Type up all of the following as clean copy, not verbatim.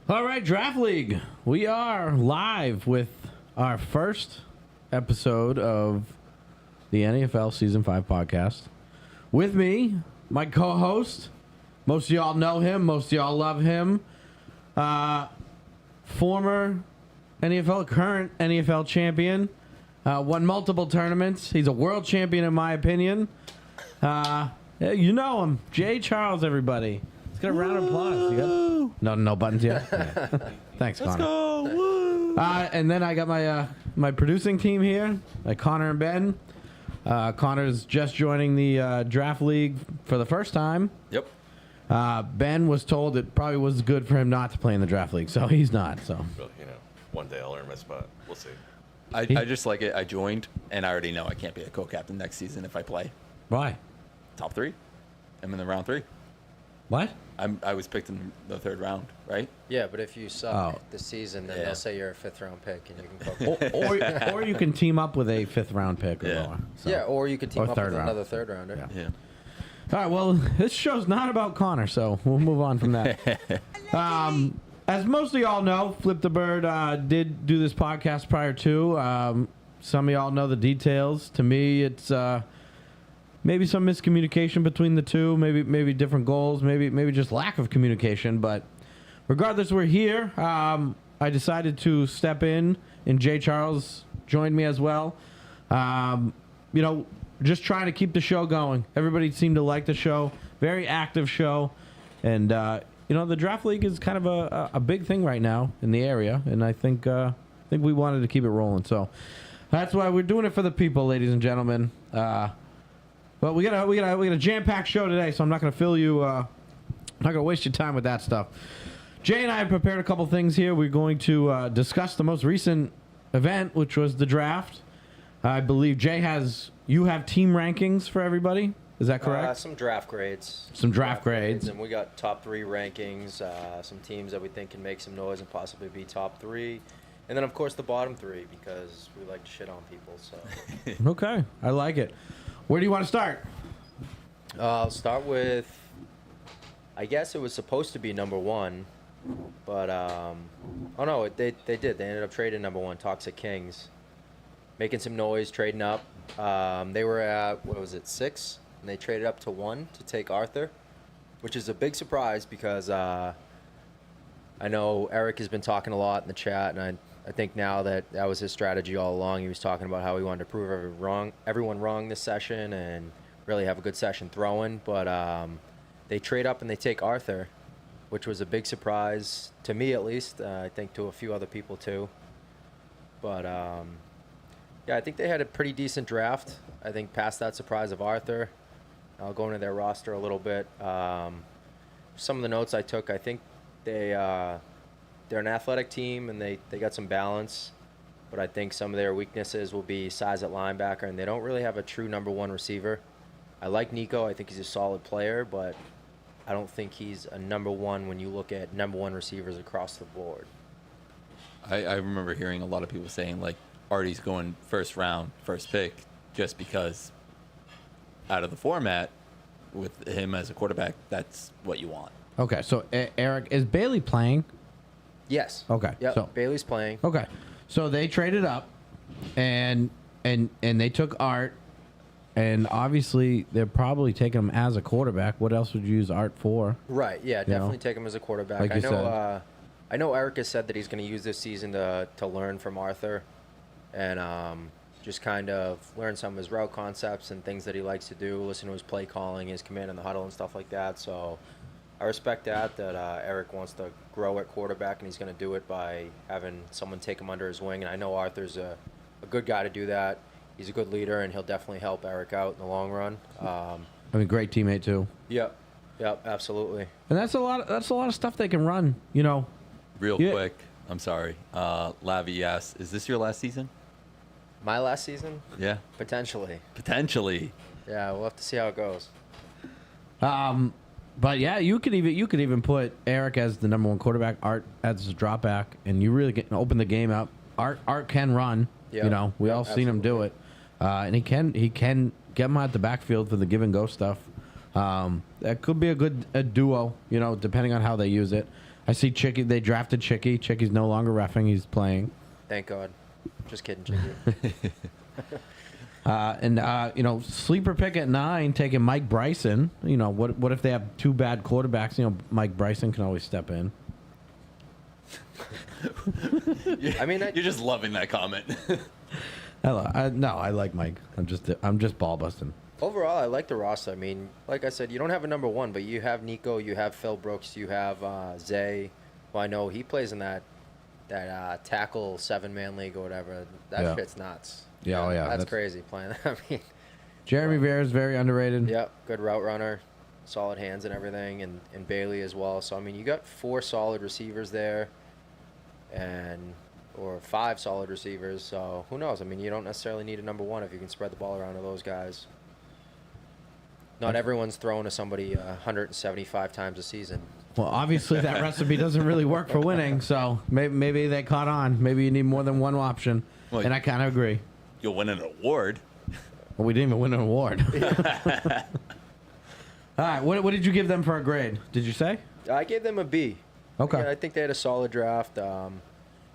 All right, Draft League. We are live with our first episode of the NEFL Season 5 podcast. With me, my co-host. Most of y'all know him. Most of y'all love him. Former NEFL, current NEFL champion. Won multiple tournaments. He's a world champion in my opinion. You know him. Jay Charles, everybody. Let's get a round of applause. You got no buttons yet? Yeah. Thanks, Connor. Let's go. Woo. And then I got my producing team here, Connor and Ben. Connor's just joining the Draft League for the first time. Yep. Ben was told it probably was good for him not to play in the Draft League, so he's not. So, well, one day I'll earn my spot. We'll see. I just like it. I joined, and I already know I can't be a co-captain next season if I play. Why? Top 3. I'm in the round 3. What? I was picked in the 3rd round, right? Yeah, but if you suck this season, then they'll say you're a 5th round pick, and you can or you can team up with a 5th round pick or lower. So. Yeah, or you could team up with another 3rd rounder. Yeah. All right, well, this show's not about Connor, so we'll move on from that. As most of y'all know, Flip the Bird did do this podcast prior to. Some of y'all know the details. To me, it's maybe some miscommunication between the two, maybe different goals, maybe just lack of communication. But regardless, we're here. I decided to step in, and Jay Charles joined me as well. Just trying to keep the show going. Everybody seemed to like the show. Very active show. And, the Draft League is kind of a big thing right now in the area. And I think we wanted to keep it rolling. So that's why we're doing it for the people, ladies and gentlemen. But we got a jam-packed show today, so I'm not going to fill you. I'm not going to waste your time with that stuff. Jay and I have prepared a couple things here. We're going to discuss the most recent event, which was the draft. I believe Jay you have team rankings for everybody. Is that correct? Some draft grades. Some draft grades. And we got top 3 rankings, some teams that we think can make some noise and possibly be top 3. And then, of course, the bottom 3 because we like to shit on people. So. Okay. I like it. Where do you want to start? I'll start with, I guess it was supposed to be number 1. But, they did. They ended up trading number 1, Toxic Kings. Making some noise, trading up. They were at, 6? And they traded up to 1 to take Arthur, which is a big surprise because I know Eric has been talking a lot in the chat, and I think now that was his strategy all along. He was talking about how he wanted to prove everyone wrong this session and really have a good session throwing. But they trade up and they take Arthur, which was a big surprise to me at least. I think to a few other people too. But I think they had a pretty decent draft. I think past that surprise of Arthur, I'll go into their roster a little bit. Some of the notes I took, I think they're an athletic team and they got some balance, but I think some of their weaknesses will be size at linebacker, and they don't really have a true number 1 receiver. I like Nico. I think he's a solid player, but I don't think he's a number 1 when you look at number 1 receivers across the board. I remember hearing a lot of people saying, like, Artie's going 1st round, 1st pick, just because out of the format with him as a quarterback, that's what you want. Okay, so Eric, is Bailey playing? Yes. Okay. Yep. So Bailey's playing. Okay, so they traded up, and they took Art, and obviously they're probably taking him as a quarterback. What else would you use Art for? Right. Yeah. Definitely take him as a quarterback. Like I know Eric has said that he's going to use this season to learn from Arthur, and just kind of learn some of his route concepts and things that he likes to do, listen to his play calling, his command in the huddle and stuff like that. So I respect that Eric wants to grow at quarterback, and he's going to do it by having someone take him under his wing. And I know Arthur's a good guy to do that. He's a good leader, and he'll definitely help Eric out in the long run. Great teammate too. Yep, absolutely. And that's a lot of stuff they can run. Real quick, I'm sorry. Lavi asked, is this your last season? My last season? Yeah. Potentially. Yeah, we'll have to see how it goes. But yeah, you could even put Eric as the number 1 quarterback, Art as a drop back, and you really can open the game up. Art can run. Yep. We all seen him do it, and he can get him out the backfield for the give and go stuff. That could be a good duo, depending on how they use it. I see Chicky. They drafted Chicky. Chicky's no longer reffing. He's playing. Thank God. Just kidding, Chicky. Sleeper pick at 9, taking Mike Bryson. What if they have two bad quarterbacks? Mike Bryson can always step in. I mean, You're just loving that comment. I like Mike. I'm just ball busting. overall, I like the roster. I mean, like I said, you don't have a number one, but you have Nico, you have Phil Brooks, you have Zay. Well, I know he plays in that tackle 7-man league or whatever. That shit's nuts. Yeah, oh yeah, that's crazy playing. I mean, Jeremy Vera is very underrated. Yep, good route runner, solid hands and everything, and Bailey as well. So I mean, you got 4 solid receivers there, or 5 solid receivers. So who knows? I mean, you don't necessarily need a number one if you can spread the ball around to those guys. Not everyone's throwing to somebody 175 times a season. Well, obviously that recipe doesn't really work for winning, so maybe they caught on. Maybe you need more than one option, well, and I kind of agree. You'll win an award. Well, we didn't even win an award. All right, what did you give them for a grade? Did you say? I gave them a B. Okay. I think they had a solid draft. And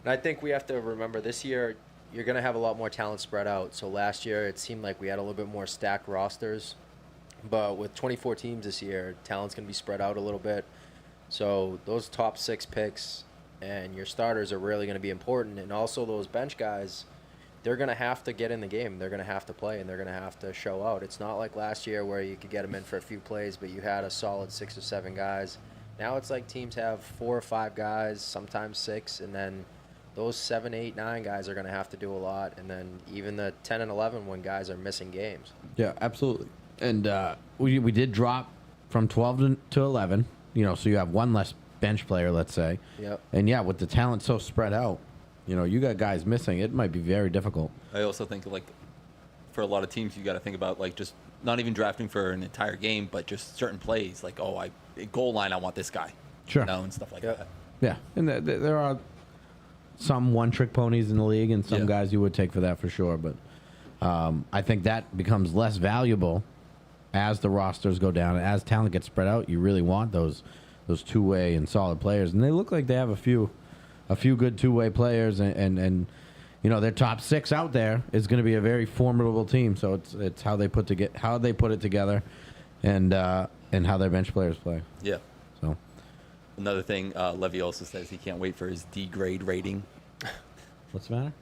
I think we have to remember this year you're going to have a lot more talent spread out. So last year it seemed like we had a little bit more stacked rosters. But with 24 teams this year, talent's going to be spread out a little bit. So those top 6 picks and your starters are really going to be important. And also those bench guys, they're going to have to get in the game. They're going to have to play, and they're going to have to show out. It's not like last year where you could get them in for a few plays, but you had a solid 6 or 7 guys. Now it's like teams have 4 or 5 guys, sometimes 6, and then those 7, 8, 9 guys are going to have to do a lot. And then even the 10 and 11 when guys are missing games. Yeah, absolutely. And we did drop from 12 to 11, so you have one less bench player, let's say. Yep. And yeah, with the talent so spread out, you got guys missing. It might be very difficult. I also think, like, for a lot of teams, you got to think about, like, just not even drafting for an entire game, but just certain plays. Like, goal line, I want this guy. Sure. And stuff like that. Yeah, and there are some one-trick ponies in the league, and some guys you would take for that for sure. But I think that becomes less valuable as the rosters go down, and as talent gets spread out. You really want those two-way and solid players, and they look like they have a few good two-way players, and their top 6 out there is going to be a very formidable team. So it's how they put it together, and how their bench players play. Yeah. So another thing, Levy also says he can't wait for his D grade rating. what's the matter?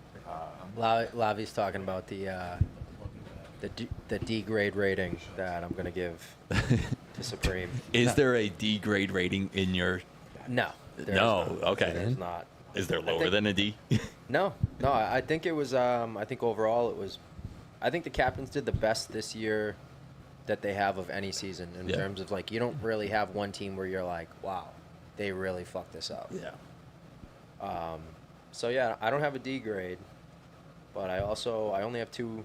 Lavi's talking about the D grade rating that I'm going to give to Supreme. Is there a D grade rating in your? No. No. Okay. There's not. Is there lower than a D? No. I think it was. I think overall it was. I think the captains did the best this year that they have of any season in terms of, like, you don't really have one team where you're like, wow, they really fucked this up. Yeah. So yeah, I don't have a D grade, but I only have two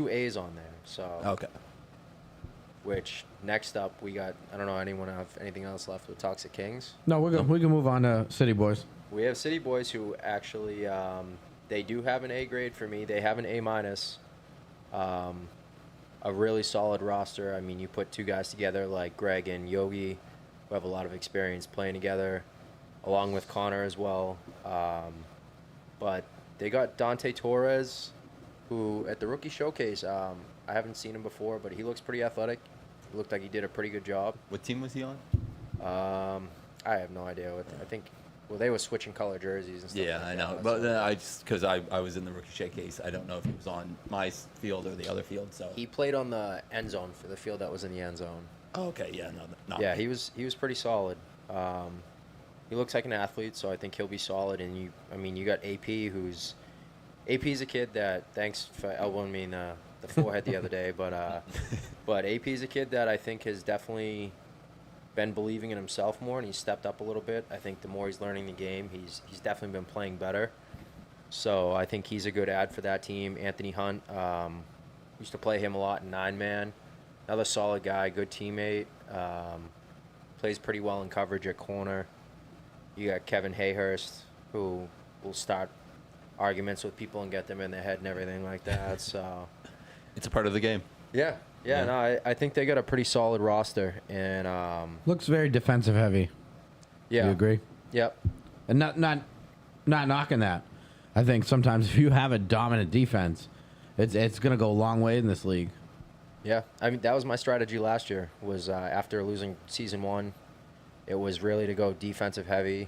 A's on there. So Okay. Which next up we got? I don't know. Anyone have anything else left with Toxic Kings? No, we can move on to City Boys. We have City Boys, who actually they do have an A grade for me. They have an A minus. A really solid roster. I mean, you put 2 guys together like Greg and Yogi, who have a lot of experience playing together, along with Connor as well. But they got Dante Torres, who at the rookie showcase, I haven't seen him before, but he looks pretty athletic. He looked like he did a pretty good job. What team was he on? I have no idea. I think, they were switching color jerseys and stuff. Yeah, like I that. know. But then because I was in the rookie showcase, I don't know if he was on my field or the other field. So He played on the end zone for the field that was in the end zone. Oh, okay, yeah, no, not Yeah, me. he was pretty solid. He looks like an athlete, so I think he'll be solid. And you got AP, AP's a kid that, thanks for elbowing me in the forehead the other day, but AP's a kid that I think has definitely been believing in himself more, and he's stepped up a little bit. I think the more he's learning the game, he's definitely been playing better. So I think he's a good add for that team. Anthony Hunt, used to play him a lot in 9-man. Another solid guy, good teammate. Plays pretty well in coverage at corner. You got Kevin Hayhurst, who will start arguments with people and get them in their head and everything like that. So It's a part of the game. yeah. No, I think they got a pretty solid roster, and Looks very defensive heavy. Yeah. You agree? Yep. And not knocking that. I think sometimes if you have a dominant defense, it's going to go a long way in this league. Yeah. I mean, that was my strategy last year. Was after losing season 1, it was really to go defensive heavy,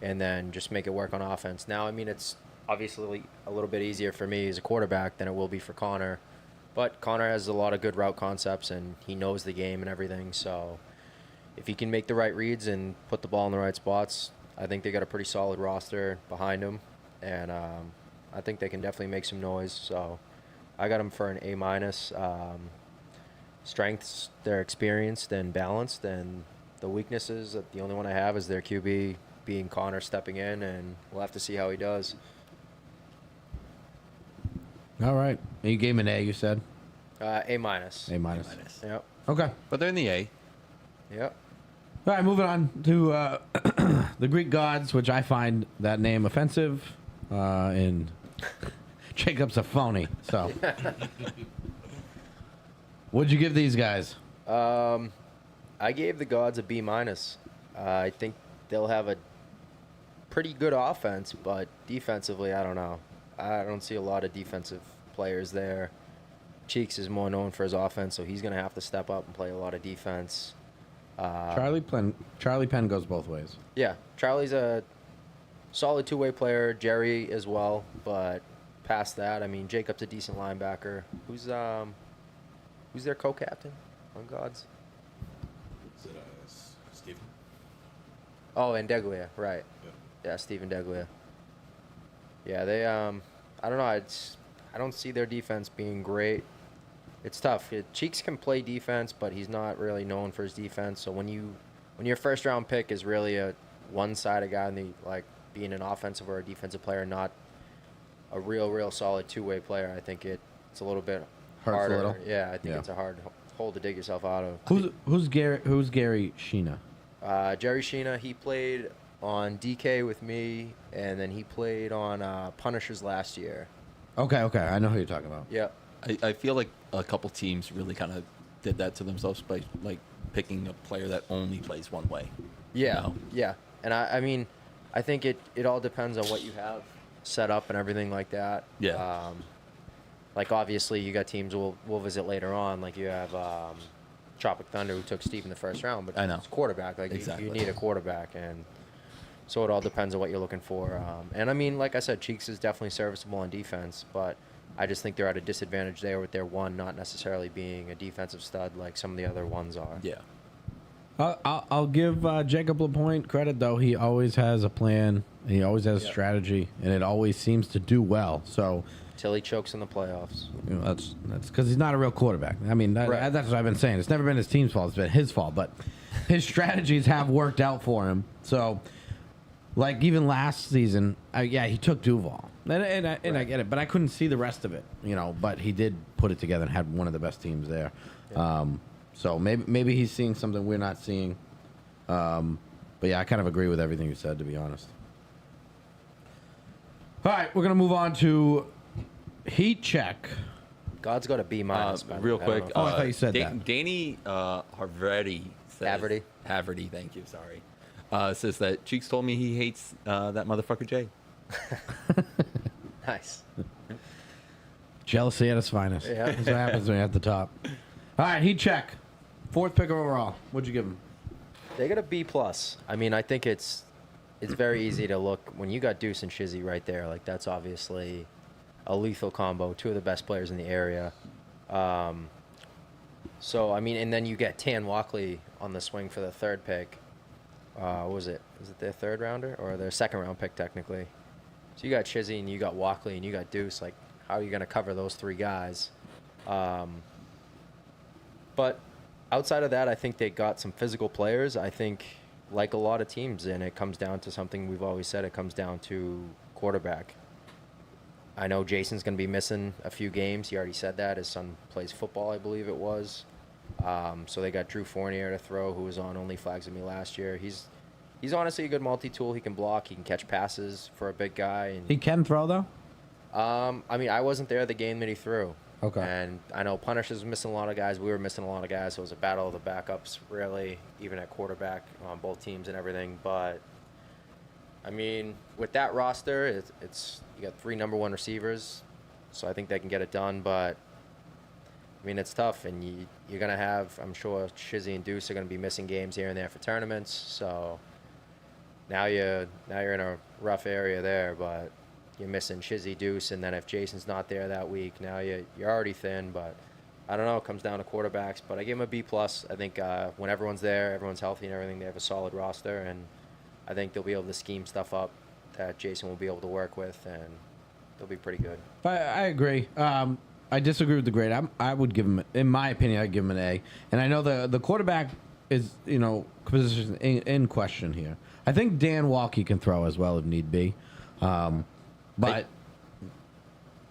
and then just make it work on offense. Now, I mean, it's obviously a little bit easier for me as a quarterback than it will be for Connor, but Connor has a lot of good route concepts and he knows the game and everything. So if he can make the right reads and put the ball in the right spots, I think they got a pretty solid roster behind him, and I think they can definitely make some noise. So I got him for an A-. Strengths, they're experienced and balanced, and the weaknesses, the only one I have is their QB being Connor stepping in, and we'll have to see how he does. All right. You gave him an A, you said? A-. A minus. Yep. Okay. But they're in the A. Yep. All right, moving on to the Greek gods, which I find that name offensive, and Jacob's a phony. So, what'd you give these guys? I gave the gods a B-. I think they'll have a pretty good offense, but defensively, I don't know. I don't see a lot of defensive players there. Cheeks is more known for his offense, so he's going to have to step up and play a lot of defense. Charlie Penn goes both ways. Yeah, Charlie's a solid two-way player. Jerry as well, but past that, I mean, Jacob's a decent linebacker. Who's their co-captain on Gods? Is it Steven? Oh, and Deglia, right? Yeah. Yeah, Steven Deglia. Yeah, they I don't know. I don't see their defense being great. It's tough. Cheeks can play defense, but he's not really known for his defense. So when your first round pick is really a one-sided guy, and like being an offensive or a defensive player, not a real solid two-way player, I think it's a little bit Hurts harder. a little. Yeah, I think Yeah. it's a hard hole to dig yourself out of. Who's Gary Sheena? Jerry Sheena, he played on DK with me, and then he played on Punishers last year. Okay, I know who you're talking about. Yep. I feel like a couple teams really kind of did that to themselves by like picking a player that only plays one way. Yeah, You know? yeah. And I mean, I think it all depends on what you have set up and everything like that. Yeah. Like, obviously, you got teams we'll visit later on. Like, you have Tropic Thunder, who took Steve in the first round, but I know. it's quarterback. Like, Exactly. you need a quarterback, and so it all depends on what you're looking for. And, I mean, like I said, Cheeks is definitely serviceable on defense, but I just think they're at a disadvantage there with their one not necessarily being a defensive stud like some of the other ones are. Yeah. I'll give Jacob Lapointe credit, though. He always has a plan. He always has a strategy, and it always seems to do well. So, Till he chokes in the playoffs. you know, that's because he's not a real quarterback. I mean, Right. that's what I've been saying. It's never been his team's fault. It's been his fault. But his strategies have worked out for him. So, like, even last season, he took Duval. And I get it. But I couldn't see the rest of it, you know. But he did put it together and had one of the best teams there. Yeah. So maybe he's seeing something we're not seeing. But yeah, I kind of agree with everything you said, to be honest. All right, we're gonna move on to Heat Check. God's got a B-. by the Real way. I don't quick. know if- Oh, I thought you said that. Danny Haverty says, Haverty, thank you, sorry. Says that Cheeks told me he hates that motherfucker Jay. Nice. Jealousy at its finest. Yeah. That's what happens when you're at the top. All right, Heat Check. 4th pick overall. What'd you give him? They got a B+. I mean, I think it's very easy to look when you got Deuce and Shizzy right there. Like, that's obviously a lethal combo. Two of the best players in the area. So, I mean, and then you get Tan Walkley on the swing for the 3rd pick. What was it? Was it their 3rd rounder or their 2nd round pick technically? So you got Shizzy and you got Walkley and you got Deuce. Like, how are you going to cover those 3 guys? But outside of that, I think they got some physical players. I think, like a lot of teams, and it comes down to something we've always said, it comes down to quarterback. I know Jason's going to be missing a few games. He already said that. His son plays football, I believe it was. So they got Drew Fournier to throw, who was on Only Flags with me last year. He's honestly a good multi-tool. He can block. He can catch passes for a big guy. And He can throw, though? I mean, I wasn't there the game that he threw. Okay. And I know Punisher's missing a lot of guys. We were missing a lot of guys. So it was a battle of the backups, really, even at quarterback on both teams and everything. But I mean, with that roster, it's you got 3 number 1 receivers, so I think they can get it done. But I mean, it's tough, and you're gonna have, I'm sure, Shizzy and Deuce are gonna be missing games here and there for tournaments. So now you're in a rough area there, but you're missing Shizzy, Deuce, and then if Jason's not there that week, now you're already thin. But I don't know. It comes down to quarterbacks, but I give him a B+. I think when everyone's there, everyone's healthy and everything, they have a solid roster, and I think they'll be able to scheme stuff up that Jason will be able to work with, and they'll be pretty good. I agree. I disagree with the grade. I would give him, in my opinion, I'd give him an A. And I know the quarterback is, position in question here. I think Dan Walke can throw as well if need be. But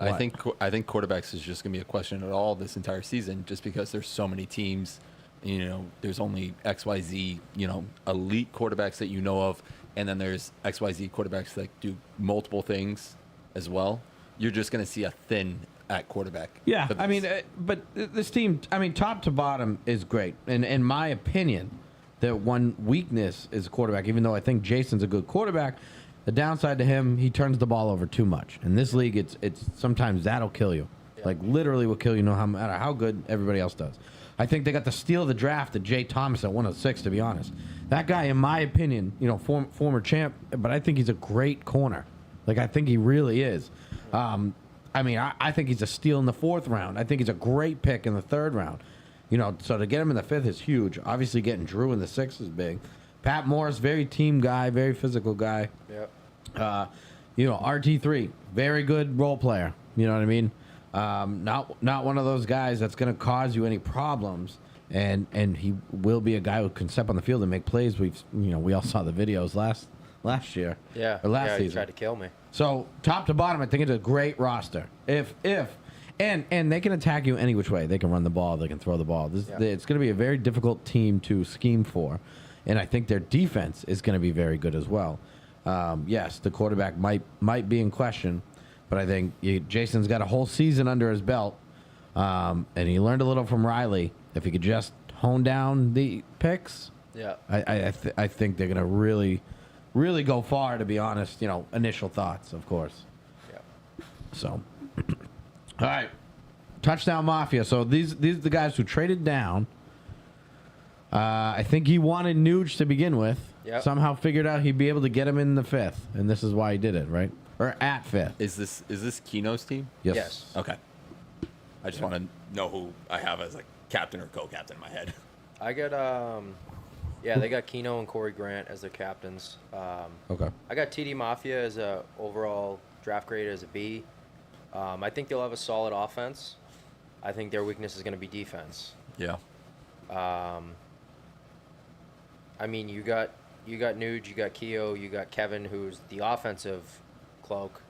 I think quarterbacks is just going to be a question at all this entire season, just because there's so many teams. There's only XYZ, elite quarterbacks that you know of, and then there's XYZ quarterbacks that do multiple things as well. You're just going to see a thin at quarterback. Yeah, I mean, but this team, top to bottom is great. And in my opinion, the one weakness is quarterback, even though I think Jason's a good quarterback. The downside to him, he turns the ball over too much. In this league, it's sometimes that'll kill you. Yeah. Like, literally will kill you no matter how good everybody else does. I think they got the steal of the draft at Jay Thomas at 106, to be honest. That guy, in my opinion, former champ, but I think he's a great corner. Like, I think he really is. I think he's a steal in the 4th round. I think he's a great pick in the 3rd round. So to get him in the 5th is huge. Obviously, getting Drew in the 6th is big. Pat Morris, very team guy, very physical guy. Yep. RT3, very good role player. You know what I mean? Not one of those guys that's going to cause you any problems, and he will be a guy who can step on the field and make plays. We all saw the videos last year. Yeah. Or last season. He tried to kill me. So top to bottom, I think it's a great roster. And they can attack you any which way. They can run the ball. They can throw the ball. It's going to be a very difficult team to scheme for, and I think their defense is going to be very good as well. Yes, the quarterback might be in question, but I think Jason's got a whole season under his belt, and he learned a little from Riley. If he could just hone down the picks, I think they're going to really, really go far. To be honest, initial thoughts, of course. Yeah. So, all right, Touchdown Mafia. So these are the guys who traded down. I think he wanted Nuge to begin with. Yep. Somehow figured out he'd be able to get him in the 5th, and this is why he did it, right? Or at 5th. Is this Keno's team? Yes. Okay. I just want to know who I have as captain or co-captain in my head. I got they got Keno and Corey Grant as their captains. Okay. I got TD Mafia as a overall draft grade as a B. I think they'll have a solid offense. I think their weakness is going to be defense. Yeah. You got Nuge, you got Keo, you got Kevin, who's the offensive cloak.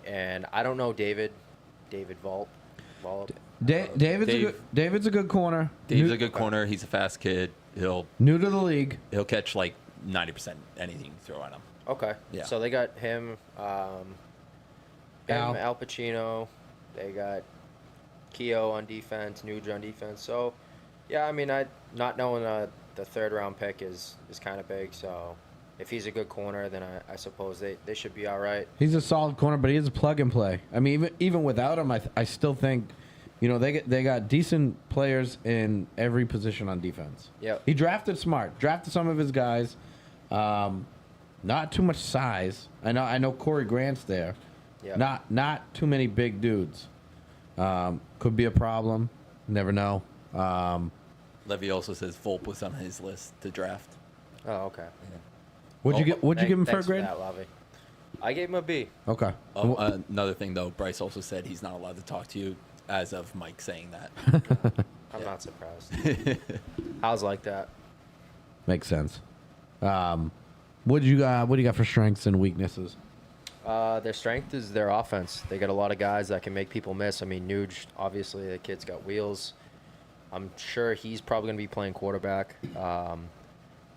And I don't know David Vault. David's a good corner. Dave's a good corner. He's a fast kid. He'll new to the league. He'll catch 90% anything you throw at him. Okay. Yeah. So they got him, Al Pacino. They got Keo on defense, Nuge on defense. So, yeah, not knowing the 3rd round pick is kind of big. So, if he's a good corner, then I suppose they should be all right. He's a solid corner, but he is a plug and play. Even without him, I still think, they got decent players in every position on defense. Yeah. He drafted smart. Drafted some of his guys. Not too much size. I know Corey Grant's there. Yeah. Not too many big dudes. Could be a problem. Never know. Levy also says Volpe was on his list to draft. Oh, okay. Yeah. What'd you give him for a grade? For that, Levy. I gave him a B. Okay. Another thing though, Bryce also said he's not allowed to talk to you as of Mike saying that. I'm not surprised. I was like that. Makes sense. What do you got for strengths and weaknesses? Their strength is their offense. They got a lot of guys that can make people miss. Nuge, obviously, the kid's got wheels. I'm sure he's probably going to be playing quarterback.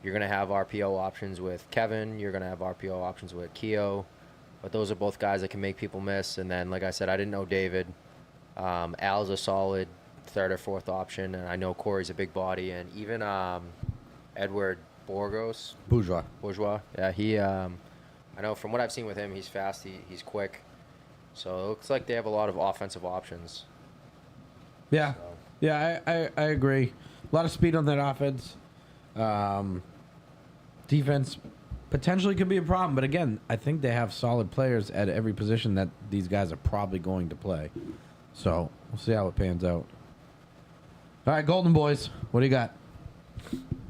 You're going to have RPO options with Kevin. You're going to have RPO options with Keo. But those are both guys that can make people miss. And then, like I said, I didn't know David. Al's a solid third or fourth option, and I know Corey's a big body, and even Edward Bourgeois. Yeah, he. I know from what I've seen with him, he's fast. He's quick. So it looks like they have a lot of offensive options. Yeah, So. yeah, I agree. A lot of speed on that offense. Defense potentially could be a problem, but again, I think they have solid players at every position that these guys are probably going to play. So we'll see how it pans out. All right, Golden Boys, what do you got?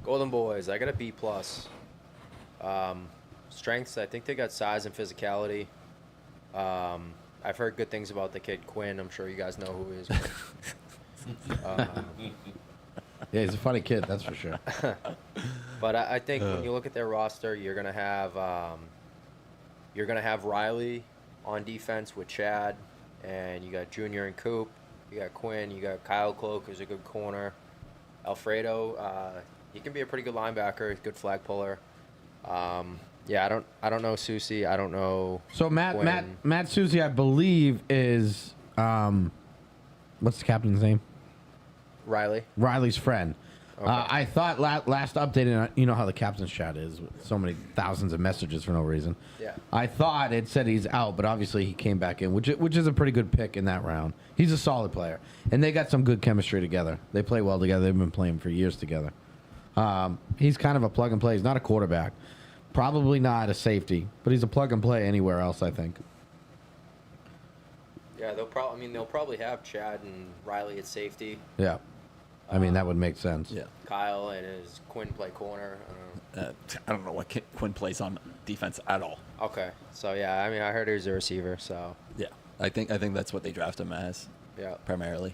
Golden Boys, I got a B+. Strengths, I think they got size and physicality. I've heard good things about the kid Quinn. I'm sure you guys know who he is. Yeah, he's a funny kid, that's for sure. But I think when you look at their roster, you're gonna have Riley on defense with Chad, and you got Junior and Coop. You got Quinn. You got Kyle Cloak, who's a good corner. Alfredo, he can be a pretty good linebacker, good flag puller. Yeah, I don't know Susie. I don't know. So Matt Susie, I believe, is what's the captain's name? Riley's friend. Okay. I thought last update, you know how the captain's chat is, with so many thousands of messages for no reason. Yeah. I thought it said he's out, but obviously he came back in, which is a pretty good pick in that round. He's a solid player, and they got some good chemistry together. They play well together. They've been playing for years together. He's kind of a plug and play. He's not a quarterback, probably not a safety, but he's a plug and play anywhere else, I think. Yeah, they'll probably have Chad and Riley at safety. Yeah. I mean, that would make sense. Yeah. Kyle and his Quinn play corner. I don't know what Quinn plays on defense at all. Okay, so yeah, I mean, I heard he was a receiver, so Yeah, I think that's what they draft him as. yeah. Primarily.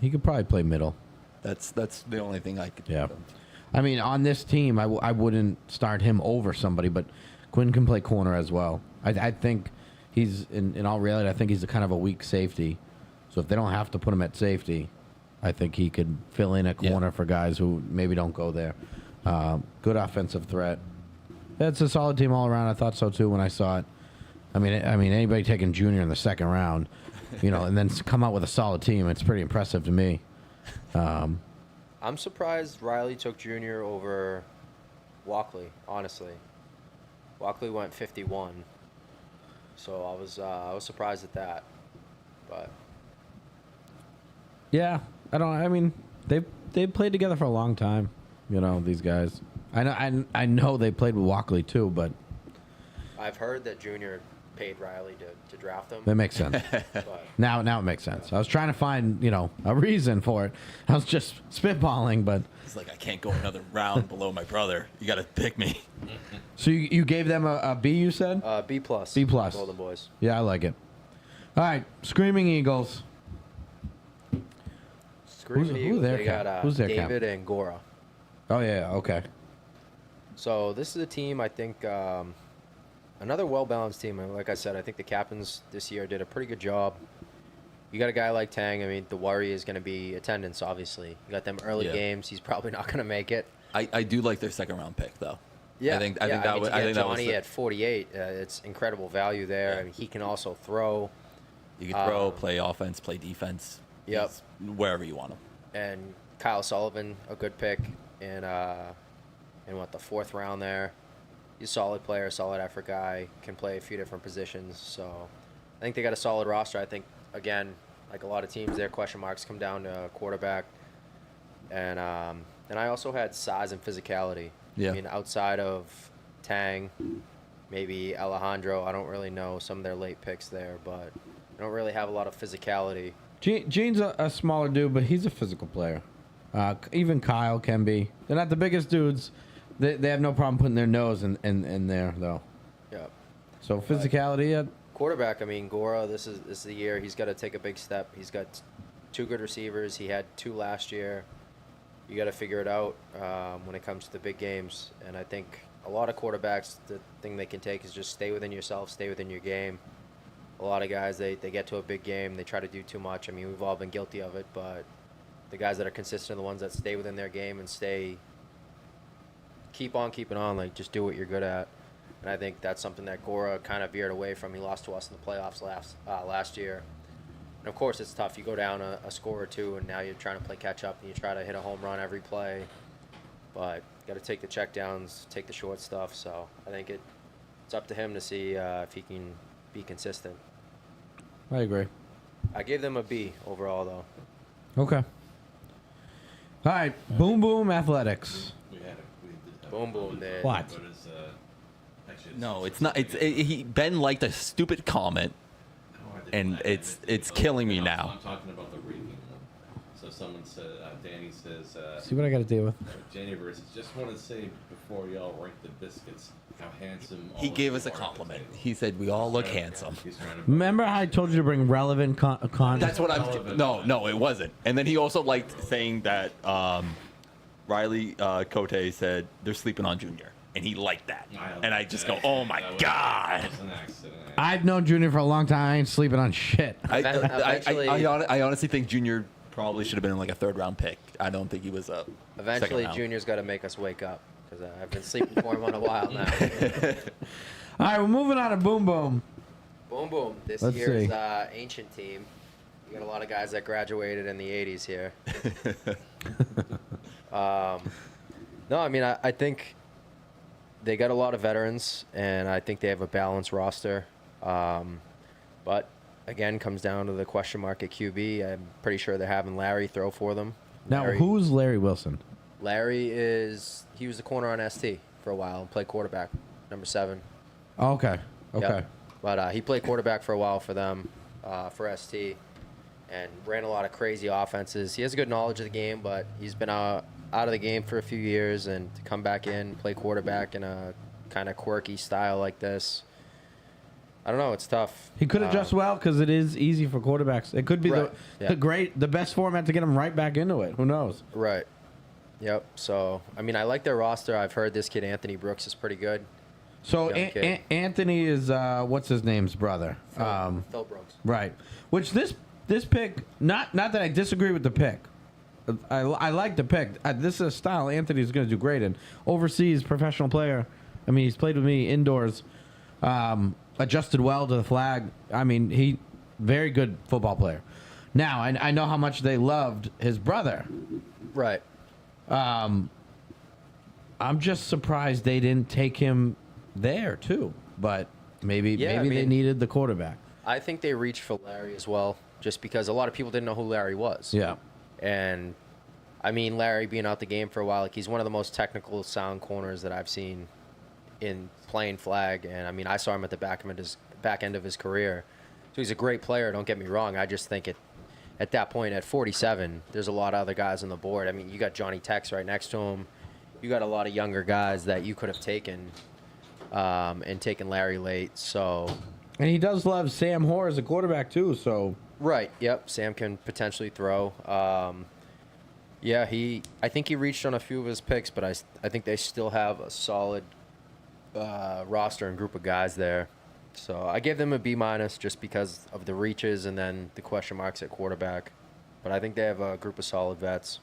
He could probably play middle. That's the only thing I could. Yeah. think of. I mean, on this team, I wouldn't start him over somebody, but Quinn can play corner as well. I think he's, in all reality, I think he's a kind of a weak safety. So if they don't have to put him at safety, I think he could fill in a corner for guys who maybe don't go there. Good offensive threat. It's a solid team all around. I thought so too when I saw it. I mean, anybody taking Junior in the second round, and then come out with a solid team, it's pretty impressive to me. I'm surprised Riley took Junior over Walkley, honestly. Walkley went 51. So I was surprised at that. But Yeah, I mean, they played together for a long time. These guys. I know they played with Walkley too, but I've heard that Junior paid Riley to draft him. that makes sense. But Now it makes sense. I was trying to find, a reason for it. I was just spitballing, but He's like, I can't go another round below my brother. You got to pick me. so you gave them a B, you said? B+. B+. Golden Boys. Yeah, I like it. All right, Screaming Eagles. Screaming Who's Eagles, their they cap? got Who's their David and Gora. Oh yeah, okay. So this is a team, I think, another well-balanced team. And like I said, I think the captains this year did a pretty good job. You got a guy like Tang. I mean, the worry is going to be attendance, obviously. You got them early games. He's probably not going to make it. I do like their second round pick though. Yeah, I think that was Johnny at 48. It's incredible value there. Yeah. I mean, he can also throw. You can throw, play offense, play defense. Yep. He's wherever you want him. And Kyle Sullivan, a good pick in the fourth round there. He's a solid player, solid effort guy, can play a few different positions. So I think they got a solid roster. I think, again, like a lot of teams, their question marks come down to quarterback. And I also had size and physicality. Yeah. I mean, outside of Tang, maybe Alejandro, I don't really know some of their late picks there, but I don't really have a lot of physicality. Gene's a smaller dude, but he's a physical player. Even Kyle can be. They're not the biggest dudes. They have no problem putting their nose in there, though. Yeah. So physicality, yeah. Quarterback, I mean, Gora, this is the year he's got to take a big step. He's got two good receivers. He had two last year. You got to figure it out when it comes to the big games. And I think a lot of quarterbacks, the thing they can take is just stay within yourself, stay within your game. A lot of guys, they get to a big game, they try to do too much. I mean, we've all been guilty of it, but the guys that are consistent are the ones that stay within their game and keep on keeping on, like just do what you're good at. And I think that's something that Gora kind of veered away from. He lost to us in the playoffs last year. And of course, it's tough. You go down a score or two, and now you're trying to play catch up, and you try to hit a home run every play. But you got to take the checkdowns, take the short stuff. So I think it's up to him to see if he can be consistent. I agree. I gave them a B overall, though. Okay. All right. Boom Boom Athletics. We had Boom Boom there. What? But it's, actually, No, it's not. Ben liked a stupid comment, and it's killing me now. I'm talking about the reading one. So someone said, Danny says, See what I got to deal with. Jenny versus, just want to say before y'all rank the biscuits, how handsome. He all gave of us a you are at the compliment. table. He said we all look handsome. He's trying to- Remember how I told you to bring relevant content? That's what I'm. No, it wasn't. And then he also liked saying that Riley Cote said they're sleeping on Junior, and he liked that. And I just go, oh my god. That was an accident. I've known Junior for a long time. I ain't sleeping on shit. I honestly think Junior probably should have been like a third-round pick. I don't think he was a. Eventually, second round. Junior's got to make us wake up because I've been sleeping for him on a while now. All right, we're moving on to Boom Boom. Boom Boom. This Let's year's see. ancient team. You got a lot of guys that graduated in the 80s here. No, I mean, I think they got a lot of veterans, and I think they have a balanced roster. But, again, comes down to the question mark at QB. I'm pretty sure they're having Larry throw for them. Now, who's Larry Wilson? Larry he was the corner on ST for a while and played quarterback, number 7. Oh, okay. Okay. Yep. But he played quarterback for a while for them, for ST, and ran a lot of crazy offenses. He has good knowledge of the game, but he's been out of the game for a few years, and to come back in and play quarterback in a kind of quirky style like this, I don't know. It's tough. He could adjust well because it is easy for quarterbacks. It could be Right. the best format to get him right back into it. Who knows? Right. Yep. So, I mean, I like their roster. I've heard this kid, Anthony Brooks, is pretty good. So Young kid. Anthony is what's his name's brother? Phil Brooks. Right. Which this pick, not that I disagree with the pick. I like the pick. This is a style Anthony's going to do great in. Overseas professional player. I mean, he's played with me indoors. Adjusted well to the flag. I mean, he very good football player. Now, I know how much they loved his brother. Right. I'm just surprised they didn't take him there too. But maybe they needed the quarterback. I think they reached for Larry as well, just because a lot of people didn't know who Larry was. Yeah. And I mean, Larry being out the game for a while, like he's one of the most technical, sound corners that I've seen in playing flag. And I mean, I saw him at the back end of his career. So he's a great player. Don't get me wrong. I just think at that point, at 47, there's a lot of other guys on the board. I mean, you got Johnny Tex right next to him. You got a lot of younger guys that you could have taken and taken Larry late. So. And he does love Sam Hoare as a quarterback too. So. Right. Yep. Sam can potentially throw. Yeah. I think he reached on a few of his picks, but I think they still have a solid roster and group of guys there. So I gave them a B- just because of the reaches and then the question marks at quarterback. But I think they have a group of solid vets.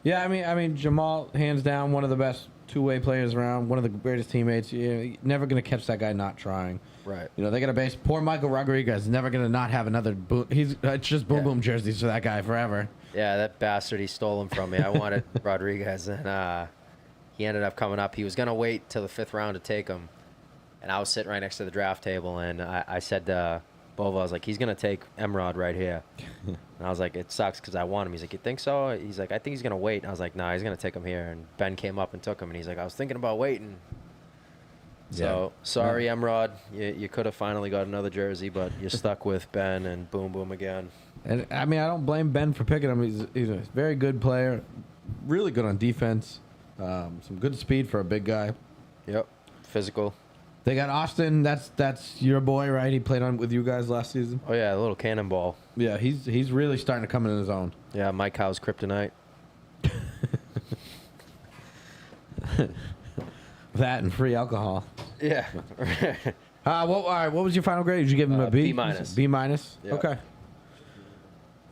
Yeah, I mean Jamal, hands down, one of the best two-way players around, one of the greatest teammates. You're never going to catch that guy not trying. Right. You know, they got a base. Poor Michael Rodriguez, never going to not have another boom. It's just boom boom jerseys for that guy forever. Yeah, that bastard, he stole them from me. I wanted Rodriguez, and he ended up coming up. He was going to wait till the 5th round to take him. And I was sitting right next to the draft table, and I said to Bova, I was like, he's going to take Emrod right here. And I was like, it sucks because I want him. He's like, you think so? He's like, I think he's going to wait. And I was like, nah, he's going to take him here. And Ben came up and took him, and he's like, I was thinking about waiting. So, sorry, Emrod. You could have finally got another jersey, but you're stuck with Ben and Boom Boom again. And, I mean, I don't blame Ben for picking him. He's a very good player, really good on defense, some good speed for a big guy. Yep, physical. They got Austin. That's your boy, right? He played on with you guys last season. Oh yeah, a little cannonball. Yeah, he's really starting to come in his own. Yeah, Mike Howe's kryptonite. That and free alcohol. Yeah. All right, what was your final grade? Did you give him a B? B-. B-? Yeah. Okay.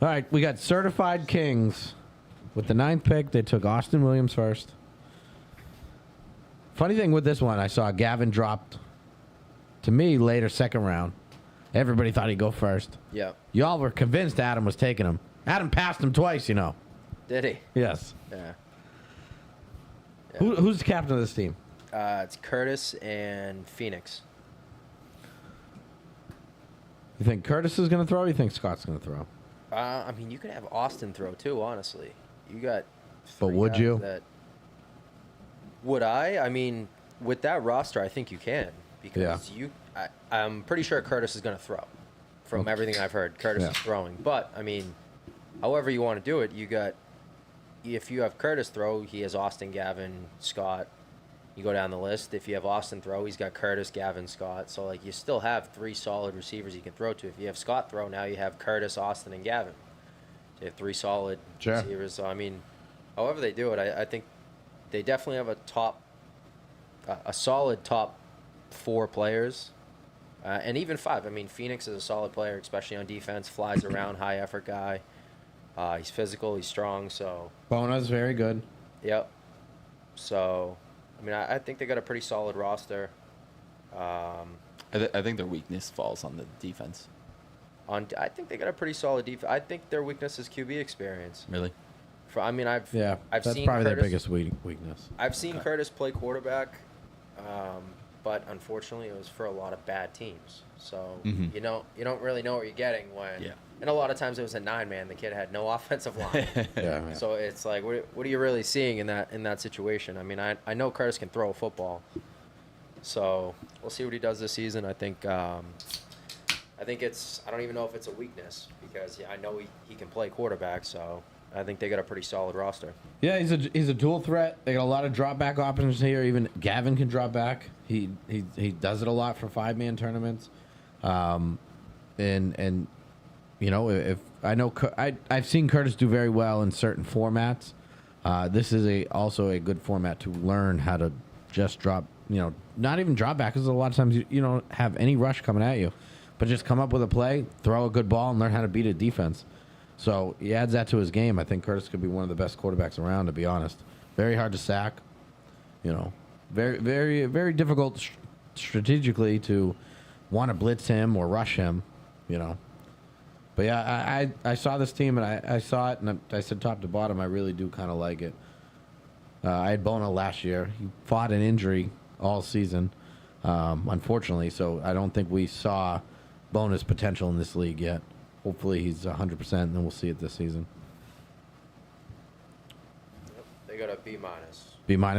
All right, we got Certified Kings. With the 9th pick, they took Austin Williams first. Funny thing with this one, I saw Gavin dropped to me, later second round. Everybody thought he'd go first. Yeah. Y'all were convinced Adam was taking him. Adam passed him twice, you know. Did he? Yes. Yeah. Who's the captain of this team? It's Curtis and Phoenix. You think Curtis is going to throw? Or you think Scott's going to throw? I mean, you could have Austin throw too. Honestly, you got. But three would guys you? Would I? I mean, with that roster, I think you can because I'm pretty sure Curtis is going to throw. From everything I've heard, Curtis is throwing. But I mean, however you want to do it, you got. If you have Curtis throw, he has Austin, Gavin, Scott. You go down the list. If you have Austin throw, he's got Curtis, Gavin, Scott. So, like, you still have 3 solid receivers you can throw to. If you have Scott throw, now you have Curtis, Austin, and Gavin. So you have 3 solid receivers. So, I mean, however they do it, I think they definitely have a solid top 4 players. And even 5. I mean, Phoenix is a solid player, especially on defense. Flies around, high effort guy. He's physical, he's strong, so. Bona's very good. Yep. So, I mean, I think they got a pretty solid roster. I think their weakness falls on the defense. I think they got a pretty solid defense. I think their weakness is QB experience. Really? I've That's seen probably Curtis, their biggest weakness. I've seen Curtis play quarterback, but unfortunately, it was for a lot of bad teams. So you don't really know what you're getting when. Yeah. And a lot of times it was a 9-man. The kid had no offensive line. Yeah. So it's like, what are you really seeing in that situation? I mean, I know Curtis can throw a football, so we'll see what he does this season. I think it's I don't even know if it's a weakness because I know he can play quarterback. So I think they got a pretty solid roster. Yeah, he's a dual threat. They got a lot of drop back options here. Even Gavin can drop back. He does it a lot for 5-man tournaments, and. You know, if I know, I've seen Curtis do very well in certain formats. This is also a good format to learn how to just drop. You know, not even drop back because a lot of times you don't have any rush coming at you, but just come up with a play, throw a good ball, and learn how to beat a defense. So he adds that to his game. I think Curtis could be one of the best quarterbacks around. To be honest, very hard to sack. You know, very very very difficult strategically to want to blitz him or rush him. You know. But yeah, I saw this team and I saw it and I said top to bottom I really do kind of like it. I had Bona last year. He fought an injury all season, unfortunately. So I don't think we saw Bona's potential in this league yet. Hopefully he's 100% and then we'll see it this season. Yep, they got a B-. B-. All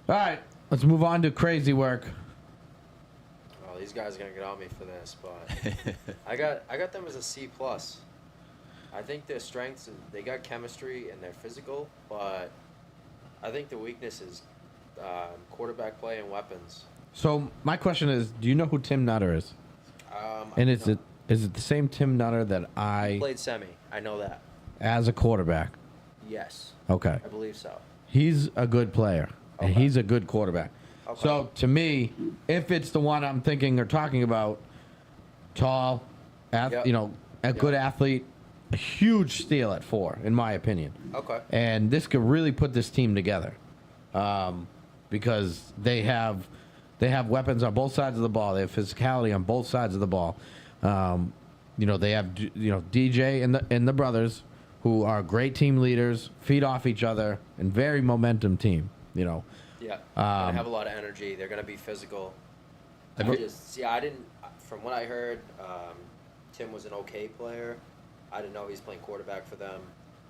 right, let's move on to crazy work. These guys are gonna get on me for this, but I got them as a C+. I think their strengths, they got chemistry and they're physical, but I think the weakness is quarterback play and weapons. So my question is, do you know who Tim Nutter is? And is it the same Tim Nutter that I played semi? I know that. As a quarterback? Yes. Okay. I believe so. He's a good player, and Okay. he's a good quarterback. Okay. So, to me, if it's the one I'm thinking or talking about, tall, Yep. you know, a good athlete, a huge steal at 4, in my opinion. Okay. And this could really put this team together, because they have weapons on both sides of the ball. They have physicality on both sides of the ball. You know, they have DJ and the brothers, who are great team leaders, feed off each other, and very momentum team. You know. Yeah, they have a lot of energy. They're going to be physical. I didn't. From what I heard, Tim was an okay player. I didn't know he was playing quarterback for them.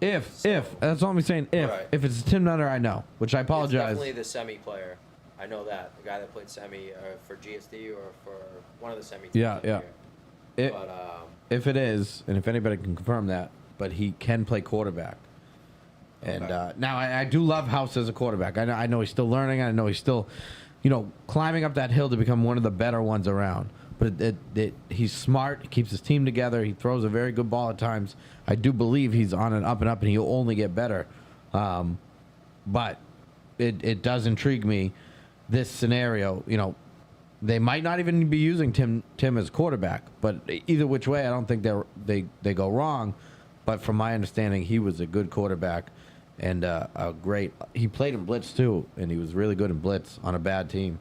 If that's all I'm saying. If it's Tim Nutter, I know, which I apologize. It's definitely the semi player. I know that the guy that played semi for GSD or for one of the semi teams. Yeah. If it is, and if anybody can confirm that, but he can play quarterback. And now I do love House as a quarterback. I know he's still learning. I know he's still, climbing up that hill to become one of the better ones around. But he's smart. He keeps his team together. He throws a very good ball at times. I do believe he's on an up and up, and he'll only get better. But it does intrigue me, this scenario. They might not even be using Tim as quarterback. But either which way, I don't think they go wrong. But from my understanding, he was a good quarterback. And he played in blitz too, and he was really good in blitz on a bad team.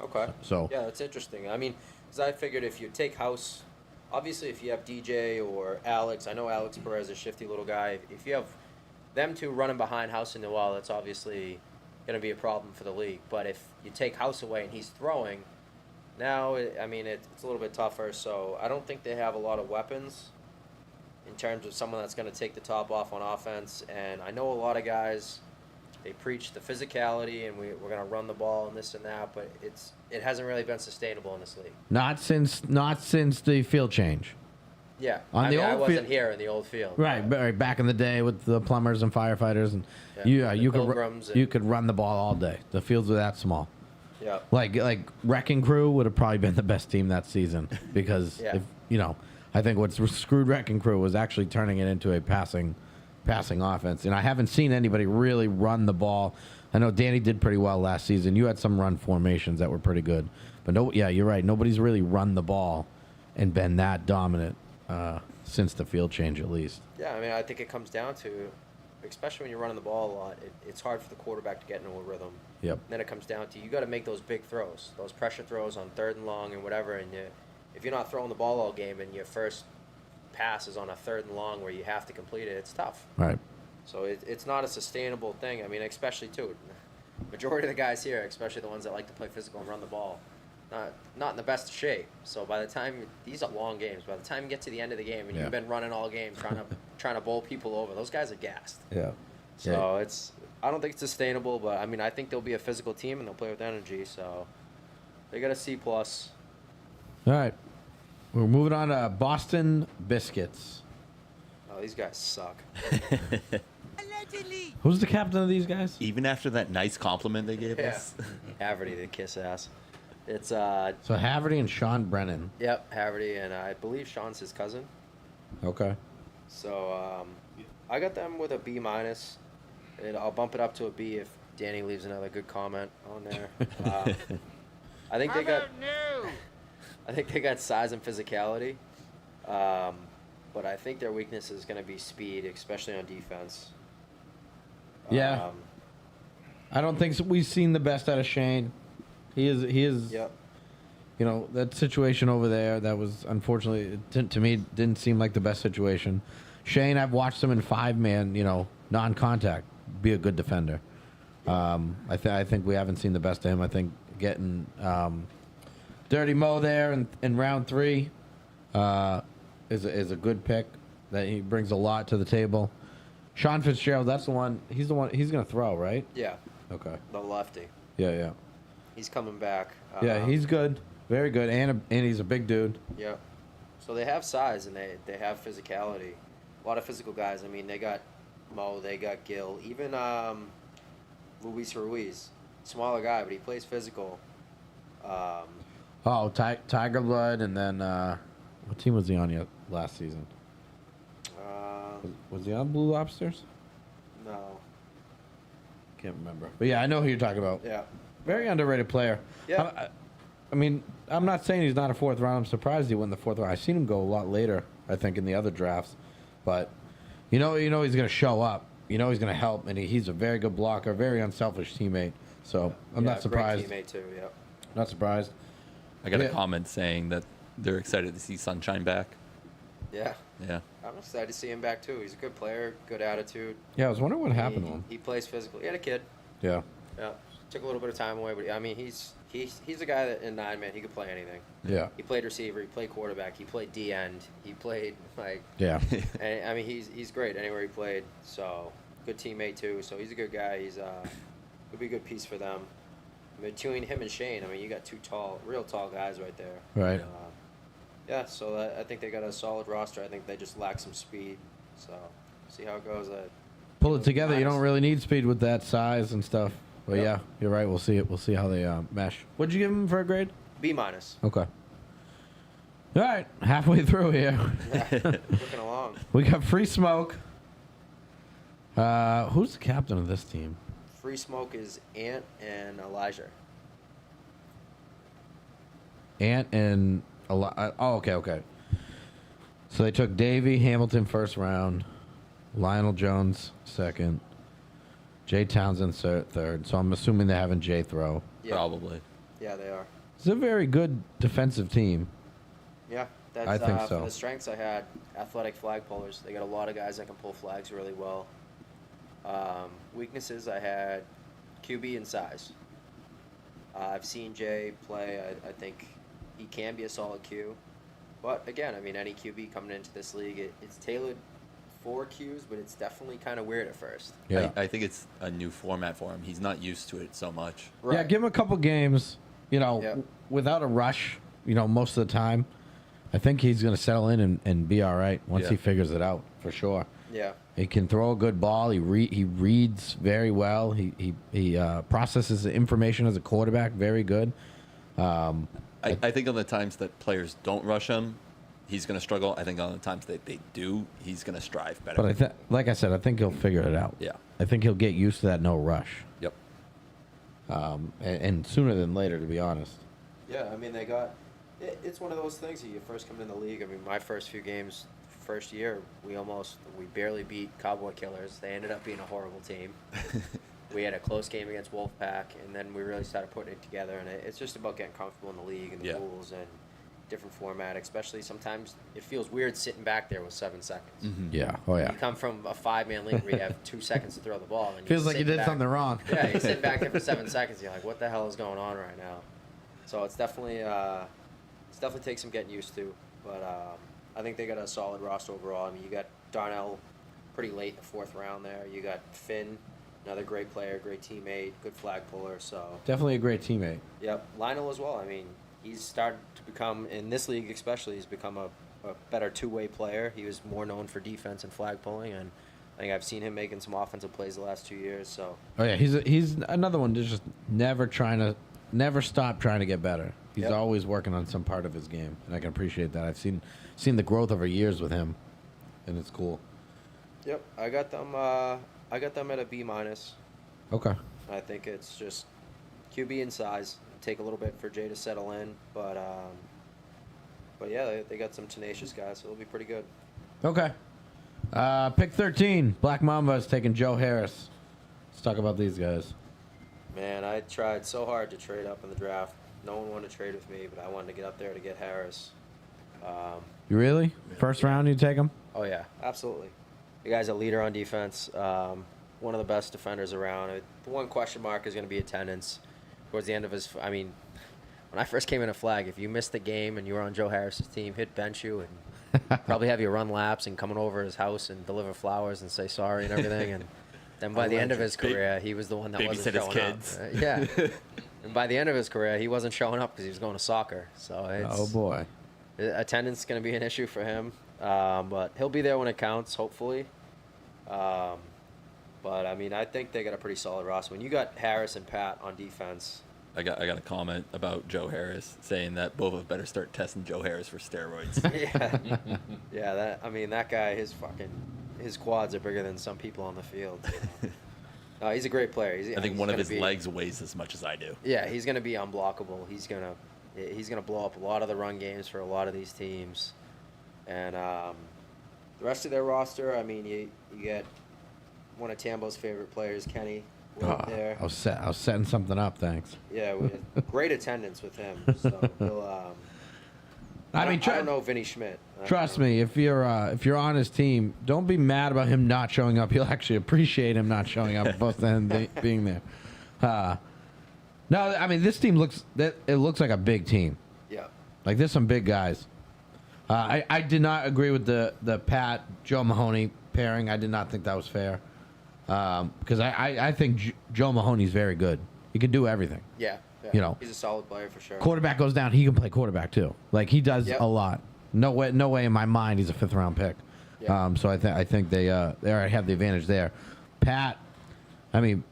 Okay. So Yeah, that's interesting. I mean, because I figured if you take House, obviously if you have DJ or Alex, I know Alex Perez is a shifty little guy. If you have them two running behind House and Noel, that's obviously going to be a problem for the league. But if you take House away and he's throwing, now, I mean, it's a little bit tougher. So I don't think they have a lot of weapons in terms of someone that's going to take the top off on offense. And I know a lot of guys, they preach the physicality and we're going to run the ball and this and that, but it hasn't really been sustainable in this league. not since the field change. Yeah, On I the mean, I old wasn't field- here in the old field. Right, but right, back in the day with the plumbers and firefighters, and Yeah, the you Pilgrims and- you could run the ball all day. The fields were that small. Yeah. Like Wrecking Crew would have probably been the best team that season because Yeah. if I think what screwed Wrecking Crew was actually turning it into a passing offense, and I haven't seen anybody really run the ball. I know Danny did pretty well last season. You had some run formations that were pretty good, but you're right. Nobody's really run the ball and been that dominant since the field change, at least. Yeah, I mean, I think it comes down to, especially when you're running the ball a lot, it's hard for the quarterback to get into a rhythm. Yep. Then it comes down to you got to make those big throws, those pressure throws on 3rd and long and whatever. And if you're not throwing the ball all game and your first pass is on a 3rd and long where you have to complete it, it's tough. Right. So it's not a sustainable thing. I mean, especially too, majority of the guys here, especially the ones that like to play physical and run the ball, not in the best shape. So by the time these are long games, by the time you get to the end of the game and Yeah. you've been running all game trying to bowl people over, those guys are gassed. Yeah. So I don't think it's sustainable, but I mean I think they'll be a physical team and they'll play with energy. So they got a C+. All right. We're moving on to Boston Biscuits. Oh, these guys suck. Who's the captain of these guys? Even after that nice compliment they gave Yeah. us. Haverty, the kiss ass. It's So Haverty and Sean Brennan. yep, Haverty, and I believe Sean's his cousin. Okay. So I got them with a B minus, and I'll bump it up to a B if Danny leaves another good comment on there. I think they got. I think they got size and physicality, but I think their weakness is going to be speed, especially on defense. Yeah. I don't think we've seen the best out of Shane. He is. Yep. You know, that situation over there, that was unfortunately, to me, didn't seem like the best situation. Shane, I've watched him in 5-man, non-contact, be a good defender. I think we haven't seen the best of him. I think getting Dirty Mo there in round 3 is a good pick. That he brings a lot to the table. Sean Fitzgerald, that's the one. He's going to throw, right? Yeah. Okay. The lefty. Yeah. He's coming back. Yeah, he's good. Very good. And he's a big dude. Yep. So they have size and they have physicality. A lot of physical guys. I mean, they got Mo, they got Gill, even Luis Ruiz. Smaller guy, but he plays physical. Tiger Blood, and then what team was he on last season? Was he on Blue Lobsters? No. Can't remember. But yeah, I know who you're talking about. Yeah. Very underrated player. Yeah. I mean, I'm not saying he's not a 4th round. I'm surprised he won the 4th round. I've seen him go a lot later, I think, in the other drafts. But you know he's going to show up. You know he's going to help, and he's a very good blocker, very unselfish teammate. So I'm not surprised. Great teammate too. Yep. Not surprised. I got Yeah. a comment saying that they're excited to see Sunshine back. Yeah. Yeah. I'm excited to see him back too. He's a good player, good attitude. Yeah, I was wondering what happened to him. He plays physical. He had a kid. Yeah. Yeah. Took a little bit of time away, but I mean, he's a guy that in 9-man he could play anything. Yeah. He played receiver. He played quarterback. He played D end. He played Yeah. and, I mean, he's great anywhere he played. So good teammate too. So he's a good guy. He'll be a good piece for them. Between him and Shane, I mean, you got 2 real tall guys right there. Right. Yeah. So I think they got a solid roster. I think they just lack some speed. So see how it goes. Pull it together. You don't really need speed with that size and stuff. But Yep. yeah, you're right. We'll see it. We'll see how they mesh. What'd you give him for a grade? B minus. Okay. All right, halfway through here. Yeah, looking along. We got Free Smoke. Who's the captain of this team? Free Smoke is Ant and Elijah. Ant and okay. So they took Davey Hamilton 1st round, Lionel Jones 2nd, Jay Townsend 3rd. So I'm assuming they're having Jay throw. Yeah. Probably. Yeah, they are. It's a very good defensive team. Yeah, that's, I think so. For the strengths I had, athletic flag pullers. They got a lot of guys that can pull flags really well. Weaknesses, I had QB and size. I've seen Jay play. I think he can be a solid Q. But again, I mean, any QB coming into this league, it's tailored for Qs, but it's definitely kind of weird at first. Yeah. I think it's a new format for him. He's not used to it so much. Yeah, give him a couple games, without a rush, most of the time. I think he's going to settle in and be all right once he figures it out, for sure. Yeah. He can throw a good ball. He reads very well. He processes the information as a quarterback very good. I think on the times that players don't rush him, he's going to struggle. I think on the times that they do, he's going to strive better. But like I said, I think he'll figure it out. Yeah. I think he'll get used to that no rush. Yep. And sooner than later, to be honest. Yeah, I mean, it's one of those things that you first come in the league. I mean, my first few games, first year, we barely beat Cowboy Killers. They ended up being a horrible team. We had a close game against Wolfpack, and then we really started putting it together. And it's just about getting comfortable in the league and the rules and different format. Especially sometimes it feels weird sitting back there with 7 seconds. Mm-hmm. Yeah. Oh yeah. You come from a 5-man league where you have 2 seconds to throw the ball, and Feels like you did something wrong. Yeah, you sit back there for 7 seconds. You're like, what the hell is going on right now? So it's definitely takes some getting used to, but I think they got a solid roster overall. I mean, you got Darnell pretty late in the 4th round there. You got Finn, another great player, great teammate, good flag puller. So Definitely a great teammate. Yep, Lionel as well. I mean, he's started to become, in this league especially, he's become a better two-way player. He was more known for defense and flag pulling, and I think I've seen him making some offensive plays the last 2 years. So. Oh yeah, he's another one that's just never stop trying to get better. He's always working on some part of his game, and I can appreciate that. I've seen the growth over years with him, and it's cool. Yep, I got them at a B-. Okay. I think it's just QB and size. Take a little bit for Jay to settle in, but yeah, they got some tenacious guys, so it'll be pretty good. Okay. Pick 13, Black Mamba is taking Joe Harris. Let's talk about these guys. Man, I tried so hard to trade up in the draft. No one wanted to trade with me, but I wanted to get up there to get Harris. You really? First round, you take him? Oh yeah, absolutely. The guy's a leader on defense. One of the best defenders around. The one question mark is going to be attendance. Towards the end of when I first came in a flag, if you missed the game and you were on Joe Harris's team, he'd bench you and probably have you run laps and coming over his house and deliver flowers and say sorry and everything. And then by the end of his career, he was the one that wasn't showing kids. up. Yeah. And by the end of his career, he wasn't showing up because he was going to soccer. So Oh boy. Attendance is going to be an issue for him, but he'll be there when it counts, hopefully. But I mean, I think they got a pretty solid roster. When you got Harris and Pat on defense, I got a comment about Joe Harris saying that both of us better start testing Joe Harris for steroids. yeah, that guy, his quads are bigger than some people on the field. He's a great player. I think one of his legs weighs as much as I do. Yeah, he's going to be unblockable. He's gonna blow up a lot of the run games for a lot of these teams, and the rest of their roster. I mean, you get one of Tambo's favorite players, Kenny, there. I was setting something up. Thanks. Yeah, we had great attendance with him. So he'll. I don't know Vinny Schmidt. Trust me, if you're on his team, don't be mad about him not showing up. He'll actually appreciate him not showing up, opposed to him being there. No, I mean this team looks like a big team. Yeah. Like there's some big guys. I did not agree with the Pat Joe Mahoney pairing. I did not think that was fair. Because I think Joe Mahoney's very good. He can do everything. Yeah. You know, he's a solid player for sure. Quarterback goes down, he can play quarterback too. Like he does a lot. No way in my mind he's a 5th round pick. Yeah. So I think they already have the advantage there. Pat, I mean,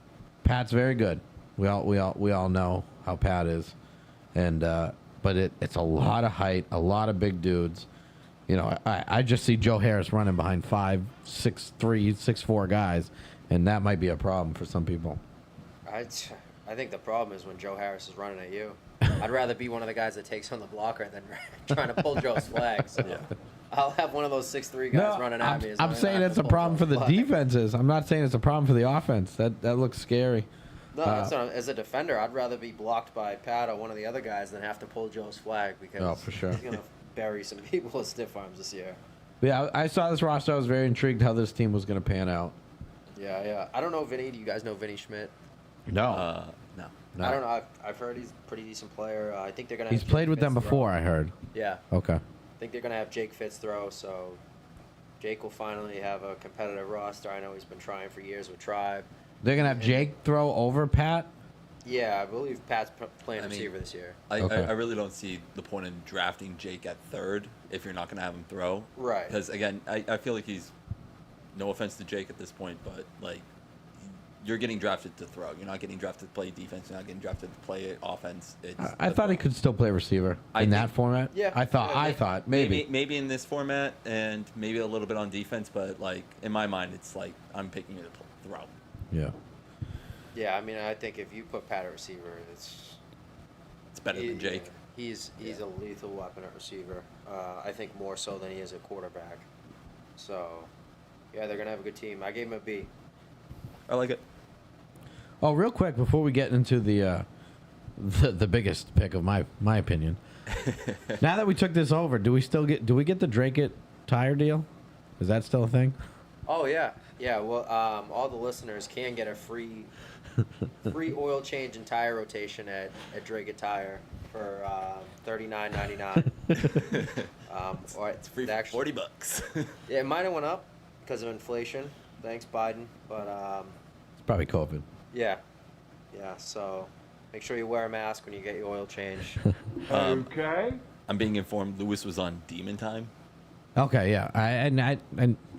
Pat's very good. We all know how Pat is, and but it's a lot of height, a lot of big dudes. You know, I just see Joe Harris running behind 5'6", 6'3", 6'4" guys, and that might be a problem for some people. I think the problem is when Joe Harris is running at you. I'd rather be one of the guys that takes on the blocker than trying to pull Joe's flags. So. Yeah. I'll have one of those 6'3" guys running at me. I'm saying it's a problem for the defenses. I'm not saying it's a problem for the offense. That looks scary. No, that's not, as a defender, I'd rather be blocked by Pat or one of the other guys than have to pull Joe's flag because Oh, for sure. he's gonna bury some people with stiff arms this year. Yeah, I saw this roster. I was very intrigued how this team was going to pan out. Yeah. I don't know Vinny. Do you guys know Vinny Schmidt? No. No. No. I don't know. I've heard he's a pretty decent player. I think they're gonna. He's have played Jake with them Fitz before, throw. I heard. Yeah. Okay. I think they're gonna have Jake Fitz throw, so Jake will finally have a competitive roster. I know he's been trying for years with Tribe. They're going to have Jake throw over Pat? Yeah, I believe Pat's playing I mean, receiver this year. Okay. I really don't see the point in drafting Jake at third if you're not going to have him throw. Right. Because, again, I feel like he's, no offense to Jake at this point, but, like, you're getting drafted to throw. You're not getting drafted to play defense. You're not getting drafted to play offense. I thought he could still play receiver in that format. Yeah. I thought maybe. Maybe in this format and maybe a little bit on defense, but, like, in my mind, it's like I'm picking you to throw. Yeah. Yeah, I mean, I think if you put Pat at receiver, It's better than Jake. He's a lethal weapon at receiver. I think more so than he is at quarterback. So, yeah, they're gonna have a good team. I gave him a B. I like it. Oh, real quick before we get into the biggest pick of my opinion. Now that we took this over, do we get the Drake It tire deal? Is that still a thing? Oh yeah. Well, all the listeners can get a free oil change and tire rotation at Drake It Tire for $39.99. Or It's free for actually, $40. yeah, it might have went up because of inflation. Thanks, Biden. But It's probably COVID. yeah. So make sure you wear a mask when you get your oil change. Okay. I'm being informed Lewis was on Demon Time. Okay, yeah.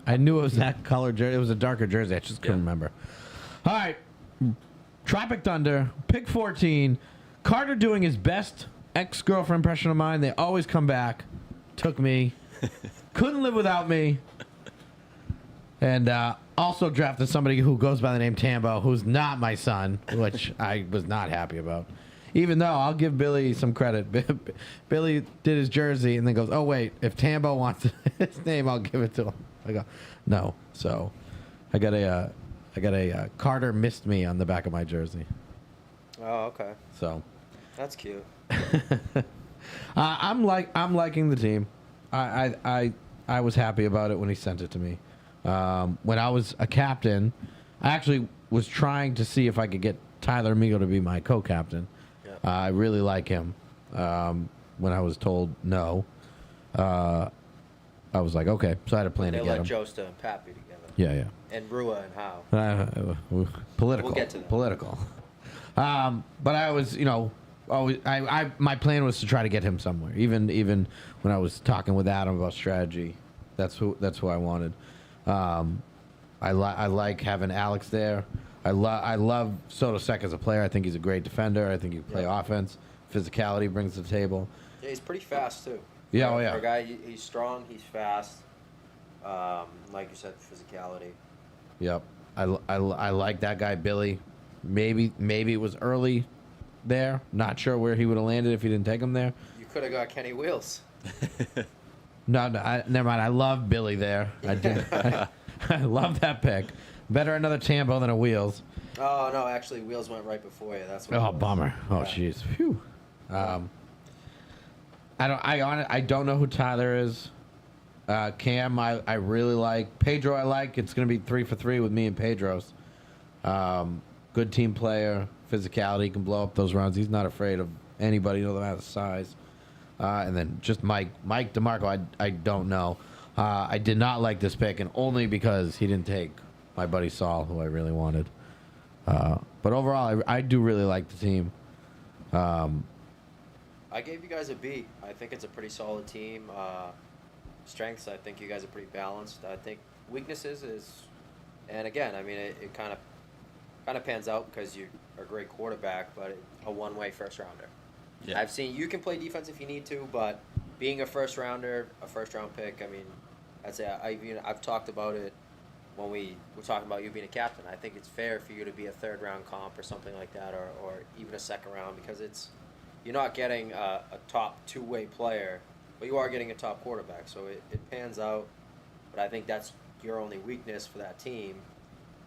I knew it was that color jersey. It was a darker jersey. I just couldn't remember. All right. Tropic Thunder, pick 14. Carter doing his best ex-girlfriend impression of mine. They always come back. Took me. Couldn't live without me. And also drafted somebody who goes by the name Tambo, who's not my son, which I was not happy about. Even though I'll give Billy some credit. Billy did his jersey and then goes, oh, wait, if Tambo wants his name, I'll give it to him. I go, no. So I got a Carter missed me on the back of my jersey. Oh, okay. So That's cute. I'm liking the team. I was happy about it when he sent it to me. When I was a captain, I actually was trying to see if I could get Tyler Amigo to be my co-captain. Yeah. I really like him. When I was told no, I was like, okay. So I had a plan They to get let him. Josta and Pat be together. Yeah. And Rua and Howe. Political. We'll get to that. Political. But I was, always, my plan was to try to get him somewhere. Even when I was talking with Adam about strategy, that's who I wanted. I like having Alex there. I love Sotosek as a player. I think he's a great defender. I think he can play offense. Physicality brings to the table. Yeah, he's pretty fast too. Yeah, For- oh, yeah. For a guy, he's strong. He's fast. Like you said, physicality. Yep. I like that guy, Billy. Maybe it was early there. Not sure where he would have landed if you didn't take him there. You could have got Kenny Wheels. No, never mind. I love Billy there. I do. I love that pick. Better another Tambo than a Wheels. Oh no, actually, Wheels went right before you. That's what. Oh, it was. bummer. Oh, Yeah. jeez. Phew. I don't know who Tyler is. Cam, I really like. Pedro, I like. It's going to be 3 for 3 with me and Pedro's. Good team player, physicality, can blow up those rounds. He's not afraid of anybody, no matter the size. And then just Mike DeMarco, I don't know. I did not like this pick, and only because he didn't take my buddy Saul, who I really wanted. But overall, I do really like the team. I gave you guys a B. I think it's a pretty solid team. Strengths, I think you guys are pretty balanced. I think weaknesses is, and again, I mean, it kind of pans out because you're a great quarterback, but a one-way first rounder. Yeah. I've seen you can play defense if you need to, but being a first round pick, I mean, I've talked about it when we were talking about you being a captain. I think it's fair for you to be a third round comp or something like that, or even a second round, because you're not getting a top two-way player, but you are getting a top quarterback. So it pans out, but I think that's your only weakness for that team.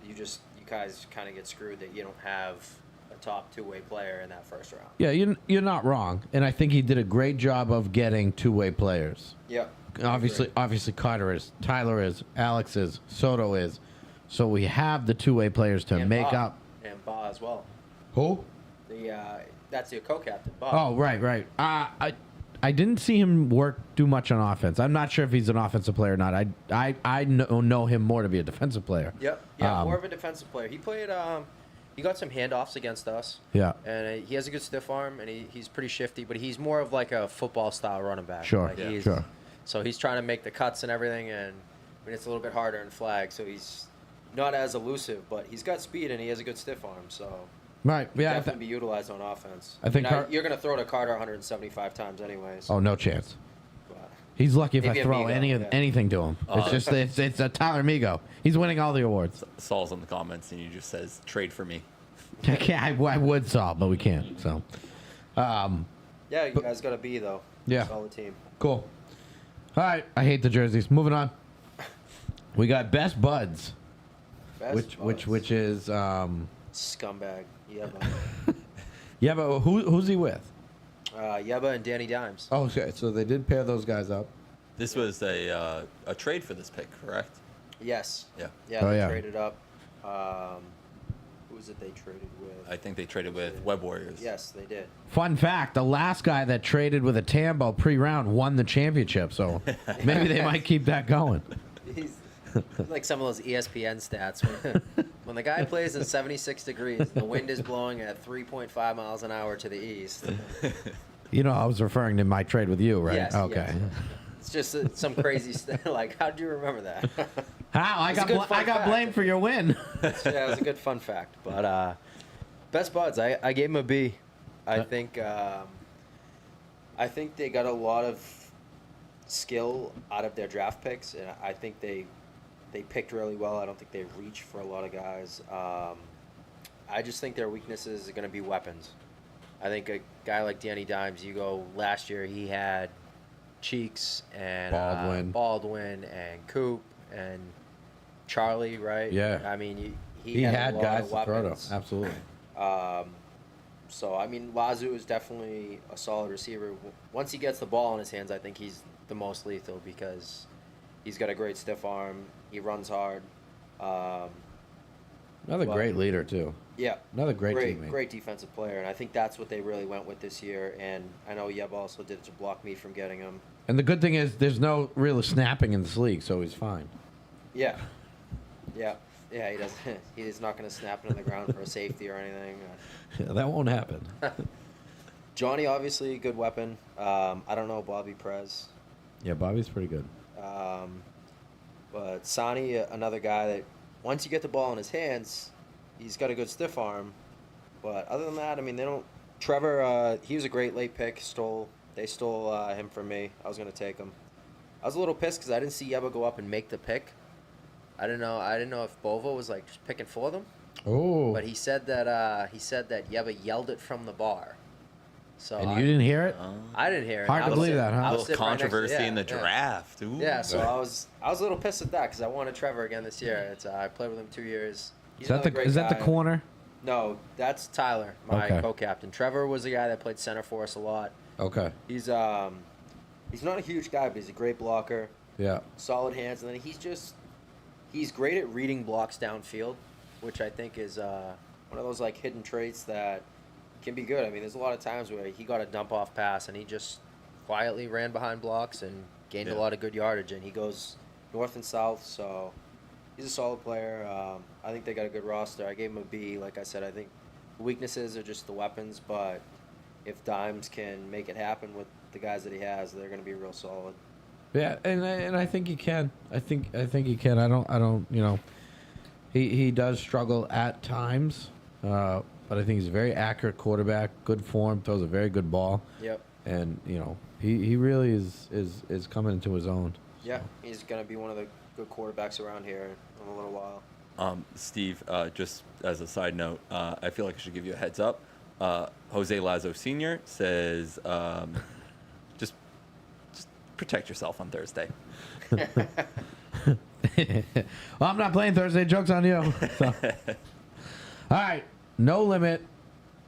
You guys kind of get screwed that you don't have top two-way player in that first round. Yeah, you're not wrong, and I think he did a great job of getting two-way players. Yep. Obviously Carter is, Tyler is, Alex is, Soto is, so we have the two-way players to And make Ba. up. And Ba as well. Who? That's your co-captain, Ba. Oh, right. I didn't see him do much on offense. I'm not sure if he's an offensive player or not. I know him more to be a defensive player. Yep. Yeah, more of a defensive player. He played. He got some handoffs against us. Yeah. And he has a good stiff arm, and he's pretty shifty. But he's more of like a football-style running back. Sure. Like Sure. So he's trying to make the cuts and everything, and I mean, it's a little bit harder in flag. So he's not as elusive, but he's got speed and he has a good stiff arm. So Right. Yeah. definitely be utilized on offense. I think you're going to throw to Carter 175 times anyways. Oh, no chance. But He's lucky if I Maybe throw Amigo, anything to him. It's just it's a Tyler Migo. He's winning all the awards. Saul's in the comments and he just says, "Trade for me." I would solve, but we can't. So, yeah, you guys got to be though. Yeah. Solid team. cool. All right. I hate the jerseys. Moving on. We got best buds, Best which is scumbag. Yeba. yeah, but who's he with? Yeba and Danny Dimes. Oh, okay. So they did pair those guys up. This was a trade for this pick, correct? Yes. Yeah. Yeah, Oh, they yeah. traded up. Who was it they traded with? I think they traded with Web Warriors. Yes, they did. Fun fact: the last guy that traded with a Tambo pre-round won the championship. So maybe they might keep that going. He's like some of those ESPN stats. When the guy plays in 76 degrees, the wind is blowing at 3.5 miles an hour to the east. You know, I was referring to my trade with you, right? Yes, Okay. yes. It's just some crazy like, how do you remember that? How I It's a got good I fun got fact. blamed for your win. Yeah, it was a good fun fact. But best buds, I gave him a B. I think they got a lot of skill out of their draft picks, and I think they picked really well. I don't think they reached for a lot of guys. I just think their weaknesses are going to be weapons. I think a guy like Danny Dimes, you go last year, he had Cheeks and Baldwin and Coop and Charlie, right? Yeah. I mean, He had had a lot guys of to throw to. weapons. Absolutely. So, I mean, Lazu is definitely a solid receiver. Once he gets the ball in his hands, I think he's the most lethal because he's got a great stiff arm. He runs hard. Another Well, great leader too. Yeah. Another great teammate. Great defensive player, and I think that's what they really went with this year. And I know Yeb also did it to block me from getting him. And the good thing is, there's no real snapping in this league, so he's fine. Yeah. Yeah. Yeah, he doesn't. He's not going to snap into the ground for a safety or anything. Yeah, that won't happen. Johnny, obviously, a good weapon. I don't know Bobby Prez. Yeah, Bobby's pretty good. But Sani, another guy that once you get the ball in his hands, he's got a good stiff arm. But other than that, I mean, they don't. Trevor, he was a great late pick. They stole him from me. I was going to take him. I was a little pissed because I didn't see Yeba go up and make the pick. I didn't know if Bova was like just picking for them. Oh. But he said that Yeba yelled it from the bar. So And you didn't hear it? I didn't hear it. Hard to I was believe sitting- that, huh? I A was little sitting right next to- controversy yeah, in the yeah. draft. Ooh. Yeah, so I was a little pissed at that because I wanted Trevor again this year. It's I played with him 2 years. He's Is that another the great is that the guy. corner? No, that's Tyler, my Okay. co-captain. Trevor was the guy that played center for us a lot. Okay. He's not a huge guy, but he's a great blocker, Yeah. solid hands, and then he's great at reading blocks downfield, which I think is one of those like hidden traits that can be good. I mean, there's a lot of times where he got a dump off pass and he just quietly ran behind blocks and gained a lot of good yardage, and he goes north and south, so he's a solid player. I think they got a good roster. I gave him a B. Like I said, I think weaknesses are just the weapons, but if Dimes can make it happen with the guys that he has, they're going to be real solid. Yeah, and I think he can. I think he can. I don't. You know, he does struggle at times, but I think he's a very accurate quarterback. Good form, throws a very good ball. Yep. And you know, he really is coming into his own. Yeah, he's going to be one of the good quarterbacks around here in a little while. Steve, just as a side note, I feel like I should give you a heads up. Jose Lazo Sr. says, just protect yourself on Thursday. Well, I'm not playing Thursday. Joke's on you. So. All right, No Limit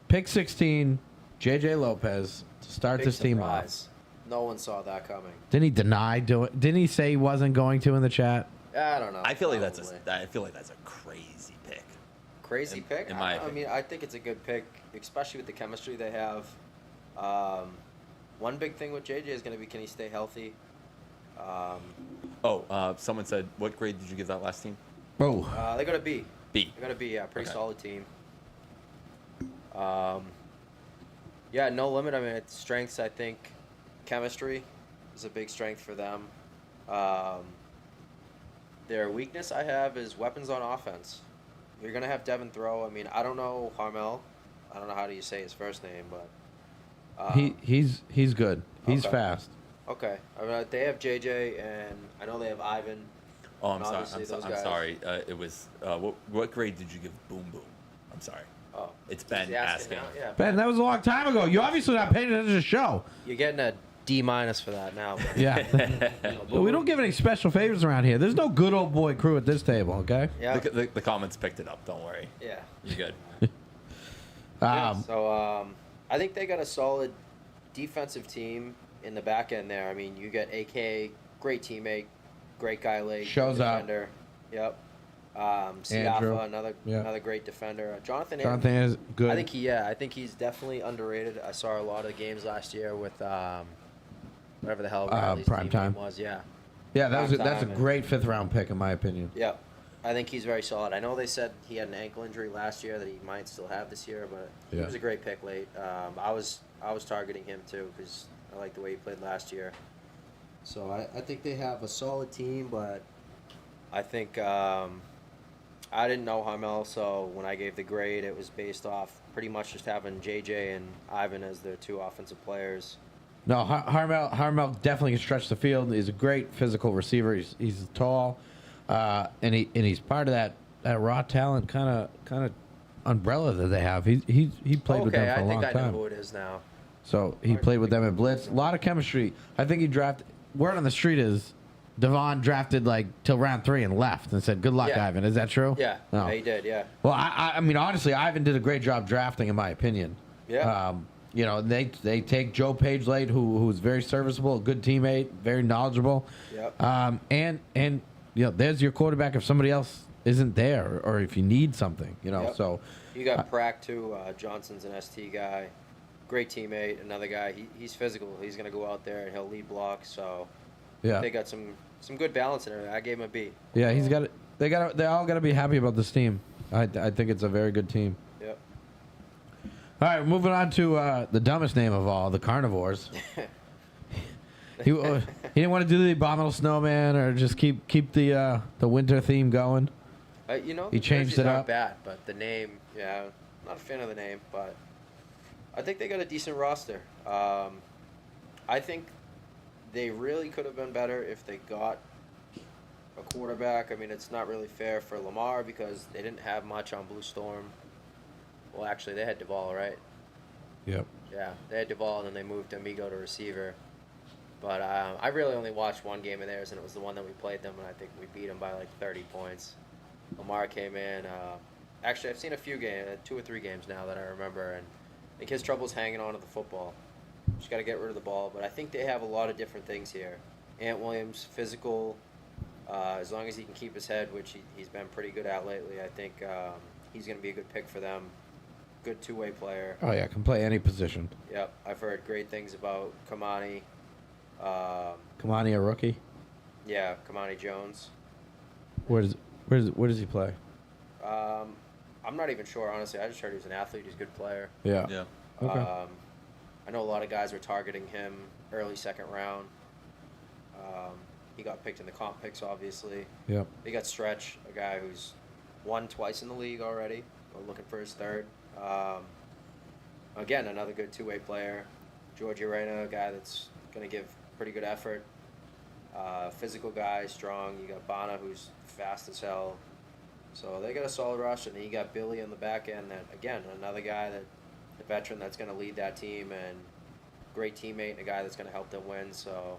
Pick 16, J.J. Lopez to start Big this team off. surprise. No one saw that coming. Didn't he deny doing? Didn't he say he wasn't going to in the chat? I don't know. I feel like probably. I feel like that's a crazy pick. Crazy pick. in my I opinion. mean, I think it's a good pick, especially with the chemistry they have. One big thing with JJ is going to be, can he stay healthy? Someone said, what grade did you give that last team? Oh, They got a B. B. They got a B. Yeah, pretty Okay. solid team. Yeah, no limit. I mean, it's strengths. I think chemistry is a big strength for them. Their weakness I have is weapons on offense. You're gonna have Devin throw. I mean, I don't know Harmel. I don't know how do you say his first name, but he's good. He's Okay. fast. okay. I mean, they have JJ, and I know they have Ivan. Oh, I'm And sorry. obviously those I'm guys- sorry. It was what grade did you give Boom Boom? I'm sorry. Oh, It's is Ben he asking. now? Yeah, Ben, that was a long time ago. You obviously not paying attention to the show. You're getting a D- for that now. But, Yeah. you know, We don't give any special favors around here. There's no good old boy crew at this table, okay? Yeah. The comments picked it up. Don't worry. Yeah. You're good. So I think they got a solid defensive team in the back end there. I mean, you get AK, great teammate, great guy late, Shows up. defender. Yep. Andrew. Siafa, Yeah. another great defender. Jonathan Jonathan is good. I think he's definitely underrated. I saw a lot of games last year with whatever the hell Riley's Prime team Time. name was. Yeah. yeah, that's a Time and- great 5th round pick in my opinion. Yep. I think he's very solid. I know they said he had an ankle injury last year that he might still have this year, but he Yeah. was a great pick late. I was targeting him too because I like the way he played last year. So I think they have a solid team, but I think I didn't know Harmel, so when I gave the grade, it was based off pretty much just having JJ and Ivan as their two offensive players. No, Harmel definitely can stretch the field. He's a great physical receiver. He's tall, and he's part of that raw talent kind of umbrella that they have. He played with them for a long I think I know time. who it is now. So he played with them in blitz. A lot of chemistry. I think he drafted. Word on the street is Devon drafted like till round 3 and left and said, "Good luck, Yeah. Ivan." Is that true? Yeah, No. yeah, he did. Yeah. Well, I mean, honestly, Ivan did a great job drafting, in my opinion. Yeah. You know, they take Joe Page late, who's very serviceable, a good teammate, very knowledgeable. Yep. And you know, there's your quarterback if somebody else isn't there, or if you need something. You know, Yep. so You got Prack too. Johnson's an ST guy, great teammate. Another guy. He's physical. He's gonna go out there and he'll lead blocks. So yeah, they got some good balance in it. I gave him a B. yeah, he's got it. They all got to be happy about this team. I think it's a very good team. Yep. All right, moving on to the dumbest name of all, the Carnivores. He didn't want to do the abominable snowman or just keep the winter theme going. You know, He the changed jerseys it aren't up. bad, but the name, yeah, not a fan of the name, but I think they got a decent roster. I think they really could have been better if they got a quarterback. I mean, it's not really fair for Lamar because they didn't have much on Blue Storm. Well, actually, they had Duvall, right? Yep. Yeah, they had Duvall, and then they moved Amigo to receiver. But I really only watched one game of theirs, and it was the one that we played them, and I think we beat them by like 30 points. Lamar came in. Actually, I've seen a few games, 2 or 3 games now that I remember, and I think his trouble's hanging on to the football. Just got to get rid of the ball. But I think they have a lot of different things here. Ant Williams, physical, as long as he can keep his head, which he's been pretty good at lately, I think he's going to be a good pick for them. Good two-way player. Oh yeah, can play any position. Yep, I've heard great things about Kamani. Kamani, a rookie. Yeah, Kamani Jones. Where does he play? I'm not even sure, honestly. I just heard he was an athlete. He's a good player. Yeah. Yeah. Okay. I know a lot of guys were targeting him early second round. He got picked in the comp picks, obviously. Yep. They got Stretch, a guy who's won twice in the league already, looking for his third. Again, another good two-way player. George Urena, a guy that's going to give pretty good effort. Physical guy, strong. You got Bana, who's fast as hell. So they got a solid roster. And then you got Billy on the back end. That again, another guy that the veteran that's going to lead that team and great teammate and a guy that's going to help them win. So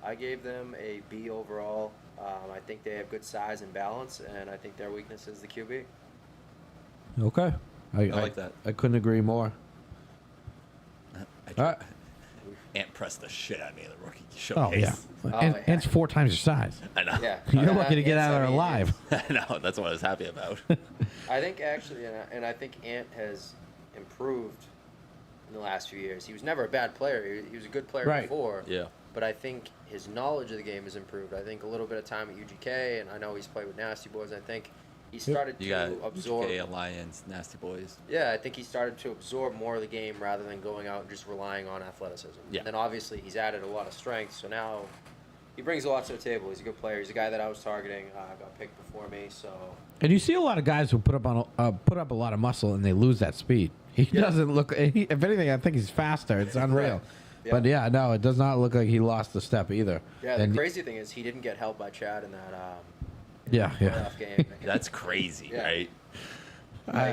I gave them a B overall. I think they have good size and balance, and I think their weakness is the QB. Okay. I like that. I couldn't agree more. All right. Ant pressed the shit out of me in the rookie Oh showcase. yeah, Oh, and yeah. it's 4 times your size. I know. Yeah. You're lucky to get Ant's out of there heavy, alive. I know. That's what I was happy about. I think actually, and I think Ant has improved in the last few years. He was never a bad player. He was a good player Right. before. Yeah. But I think his knowledge of the game has improved. I think a little bit of time at UGK, and I know he's played with Nasty Boys. I think he started You got to absorb. UGK, Alliance, Nasty Boys. Yeah, I think he started to absorb more of the game rather than going out and just relying on athleticism. Yeah. And then obviously he's added a lot of strength, so now he brings a lot to the table. He's a good player. He's a guy that I was targeting. Got picked before me, so And you see a lot of guys who put up a lot of muscle and they lose that speed. He doesn't look. If anything, I think he's faster. It's unreal. Yeah. But yeah, no, it does not look like he lost the step either. yeah. The And- crazy thing is he didn't get held by Chad in that Yeah, yeah. playoff game. That's crazy, Yeah. right?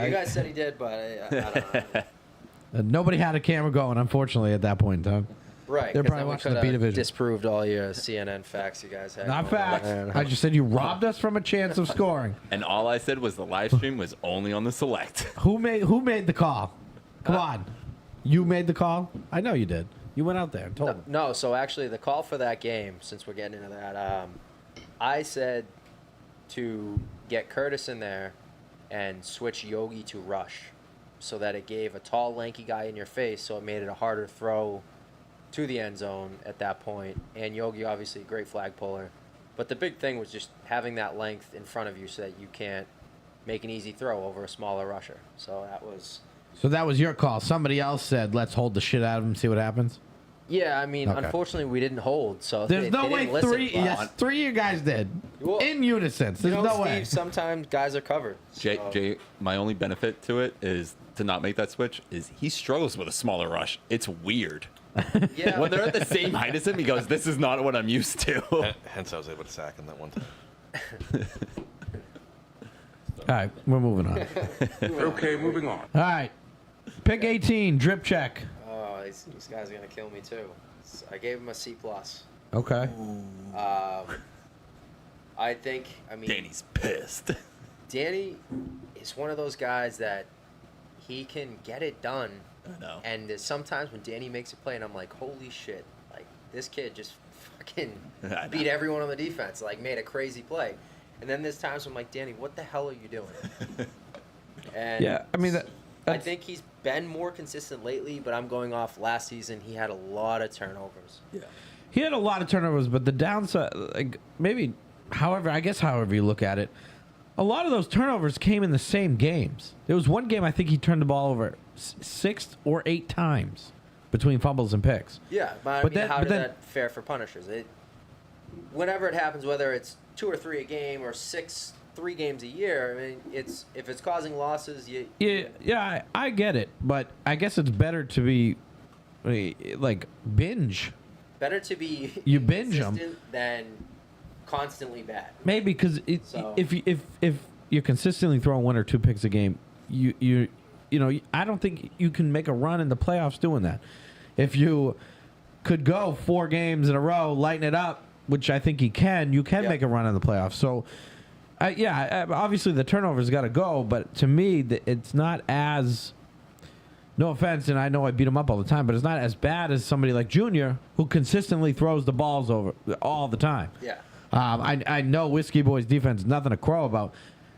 You guys said he did, but I don't know. Nobody had a camera going, unfortunately, at that point in time. Right. They're 'cause probably then we watching the coulda B division. Disproved all your CNN facts you guys had. Not going on. facts. I just said you robbed us from a chance of scoring. And all I said was the live stream was only on the select. Who made the call? Come on. You made the call? I know you did. You went out there and told them. No, so actually the call for that game, since we're getting into that, I said to get Curtis in there and switch Yogi to rush so that it gave a tall, lanky guy in your face, so it made it a harder throw to the end zone at that point. And Yogi, obviously, a great flag puller. But the big thing was just having that length in front of you so that you can't make an easy throw over a smaller rusher. So that was your call. Somebody else said, let's hold the shit out of him and see what happens. Yeah, I mean, Okay. Unfortunately, we didn't hold. So There's they no way didn't listen, three. but- Yes, 3 of you guys did. Well, in unison. There's You know, no Steve, way. sometimes guys are covered. so- Jay, my only benefit to it is to not make that switch is he struggles with a smaller rush. It's weird. Yeah, When they're at the same height as him, he goes, "This is not what I'm used to." Hence, I was able to sack him that one time. All right, we're moving on. Okay, moving on. All right. Pick 18, drip check. Oh, these guys are gonna kill me too. I gave him a C plus. Okay. I think. I mean, Danny's pissed. Danny is one of those guys that he can get it done. I know. And there's sometimes when Danny makes a play, and I'm like, holy shit! Like this kid just fucking I know. beat everyone on the defense. Like made a crazy play. And then there's times I'm like, Danny, what the hell are you doing? And Yeah, I mean, I that's- think he's been more consistent lately, but I'm going off last season. He had a lot of turnovers. Yeah. He had a lot of turnovers, but the downside, like maybe, however you look at it, a lot of those turnovers came in the same games. There was one game I think he turned the ball over 6 or 8 times between fumbles and picks. Yeah, but I But mean, then- how but does then- that fare for punishers? Whenever it happens, whether it's 2 or 3 a game or 3 games a year, I mean, if it's causing losses, Yeah, I get it, but I guess it's better to be like binge. better to be You binge 'em. consistent than constantly bad. Maybe because So- if you're consistently throwing 1 or 2 picks a game, you know I don't think you can make a run in the playoffs doing that. If you could go 4 games in a row, lighten it up, which I think you can Yeah. make a run in the playoffs. So, obviously the turnovers got to go, but to me, it's not as. No offense, and I know I beat him up all the time, but it's not as bad as somebody like Junior who consistently throws the balls over all the time. Yeah. I know Whiskey Boy's defense, nothing to crow about.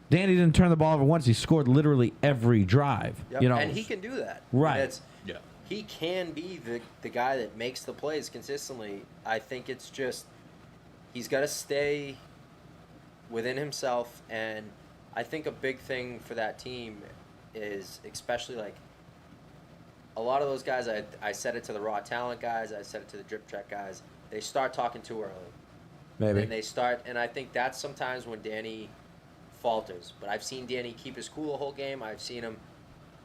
Danny didn't turn the ball over once. He scored literally every drive. Yep. You know, and he can do that. Right. Yeah. He can be the guy that makes the plays consistently. I think it's just he's got to stay within himself, and I think a big thing for that team is especially like a lot of those guys. I said it to the raw talent guys. I said it to the drip check guys. They start talking too early. maybe. And they start, and I think that's sometimes when Danny falters. But I've seen Danny keep his cool the whole game. I've seen him.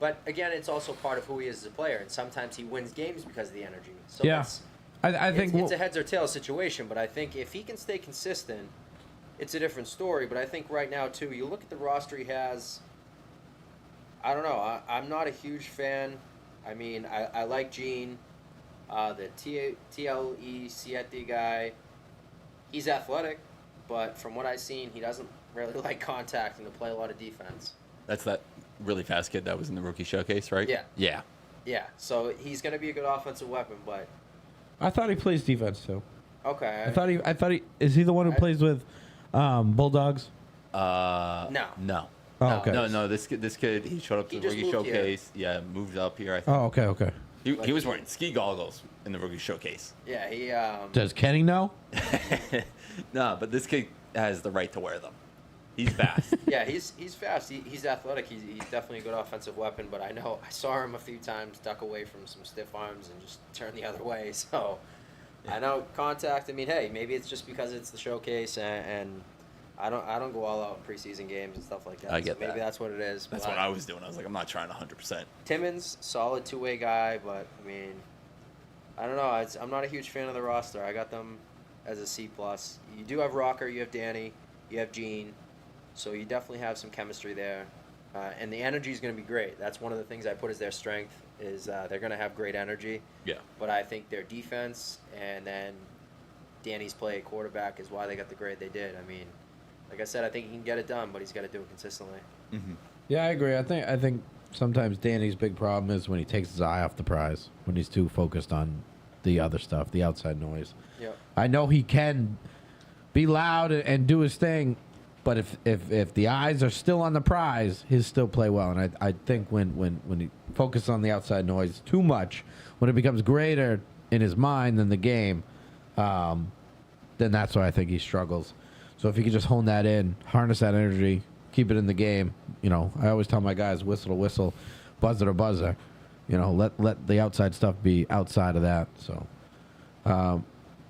But again, it's also part of who he is as a player. And sometimes he wins games because of the energy. So Yeah. it's, I think it's a heads or tails situation. But I think if he can stay consistent, it's a different story. But I think right now, too, you look at the roster he has. I don't know. I'm not a huge fan. I mean, I like Gene, the TLE Siete guy. He's athletic, but from what I've seen, he doesn't really like contact and to play a lot of defense. That's that really fast kid that was in the rookie showcase, right? Yeah. Yeah. Yeah, so he's going to be a good offensive weapon, but I thought he plays defense too. okay. I thought he is he the one who plays with Bulldogs? No. No. Oh, No. okay. No. This kid, he showed up to He the just rookie moved here. showcase. Yeah, moved up here. I think. Oh, okay. He was wearing ski goggles in the rookie showcase. Yeah, he Does Kenny know? No, but this kid has the right to wear them. He's fast. yeah, he's fast. He's athletic. He's definitely a good offensive weapon, but I saw him a few times duck away from some stiff arms and just turn the other way. So I know contact. I mean, hey, maybe it's just because it's the showcase and I don't go all out in preseason games and stuff like that. I get so maybe that. that's what it is. That's but what I was doing. I was like, I'm not trying 100%. Timmons, solid two-way guy, but I mean, I don't know. I'm not a huge fan of the roster. I got them as a C+. You do have Rocker, you have Danny, you have Gene, so you definitely have some chemistry there, and the energy is going to be great. That's one of the things I put as their strength is they're going to have great energy. Yeah. But I think their defense and then Danny's play at quarterback is why they got the grade they did. I mean, like I said, I think he can get it done, but he's got to do it consistently. Mm-hmm. Yeah, I agree. I think sometimes Danny's big problem is when he takes his eye off the prize, when he's too focused on the other stuff, the outside noise. Yep. I know he can be loud and do his thing, but if the eyes are still on the prize, he'll still play well. And I think when he focuses on the outside noise too much, when it becomes greater in his mind than the game, then that's why I think he struggles. So if he could just hone that in, harness that energy, keep it in the game. You know, I always tell my guys, whistle to whistle, buzzer to buzzer. You know, let the outside stuff be outside of that. So,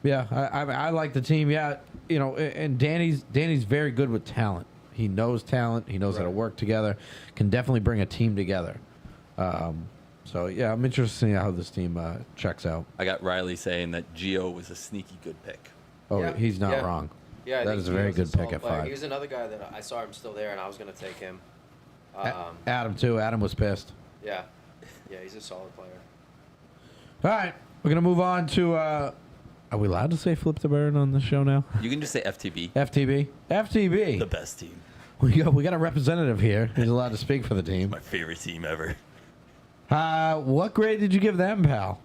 yeah, I like the team. Yeah, you know, and Danny's very good with talent. He knows talent. He knows how to work together. Can definitely bring a team together. So yeah, I'm interested to see how this team checks out. I got Riley saying that Gio was a sneaky good pick. Oh, Yeah, he's not yeah. wrong. Yeah, I That think is a he very was good solid pick at player. 5. He was another guy that I saw him still there, and I was going to take him. Adam too. Adam was pissed. Yeah, he's a solid player. All right, we're gonna move on to. Are we allowed to say flip the bird on the show now? You can just say FTB. FTB. FTB. The best team. We got a representative here who's allowed to speak for the team. My favorite team ever. What grade did you give them, pal?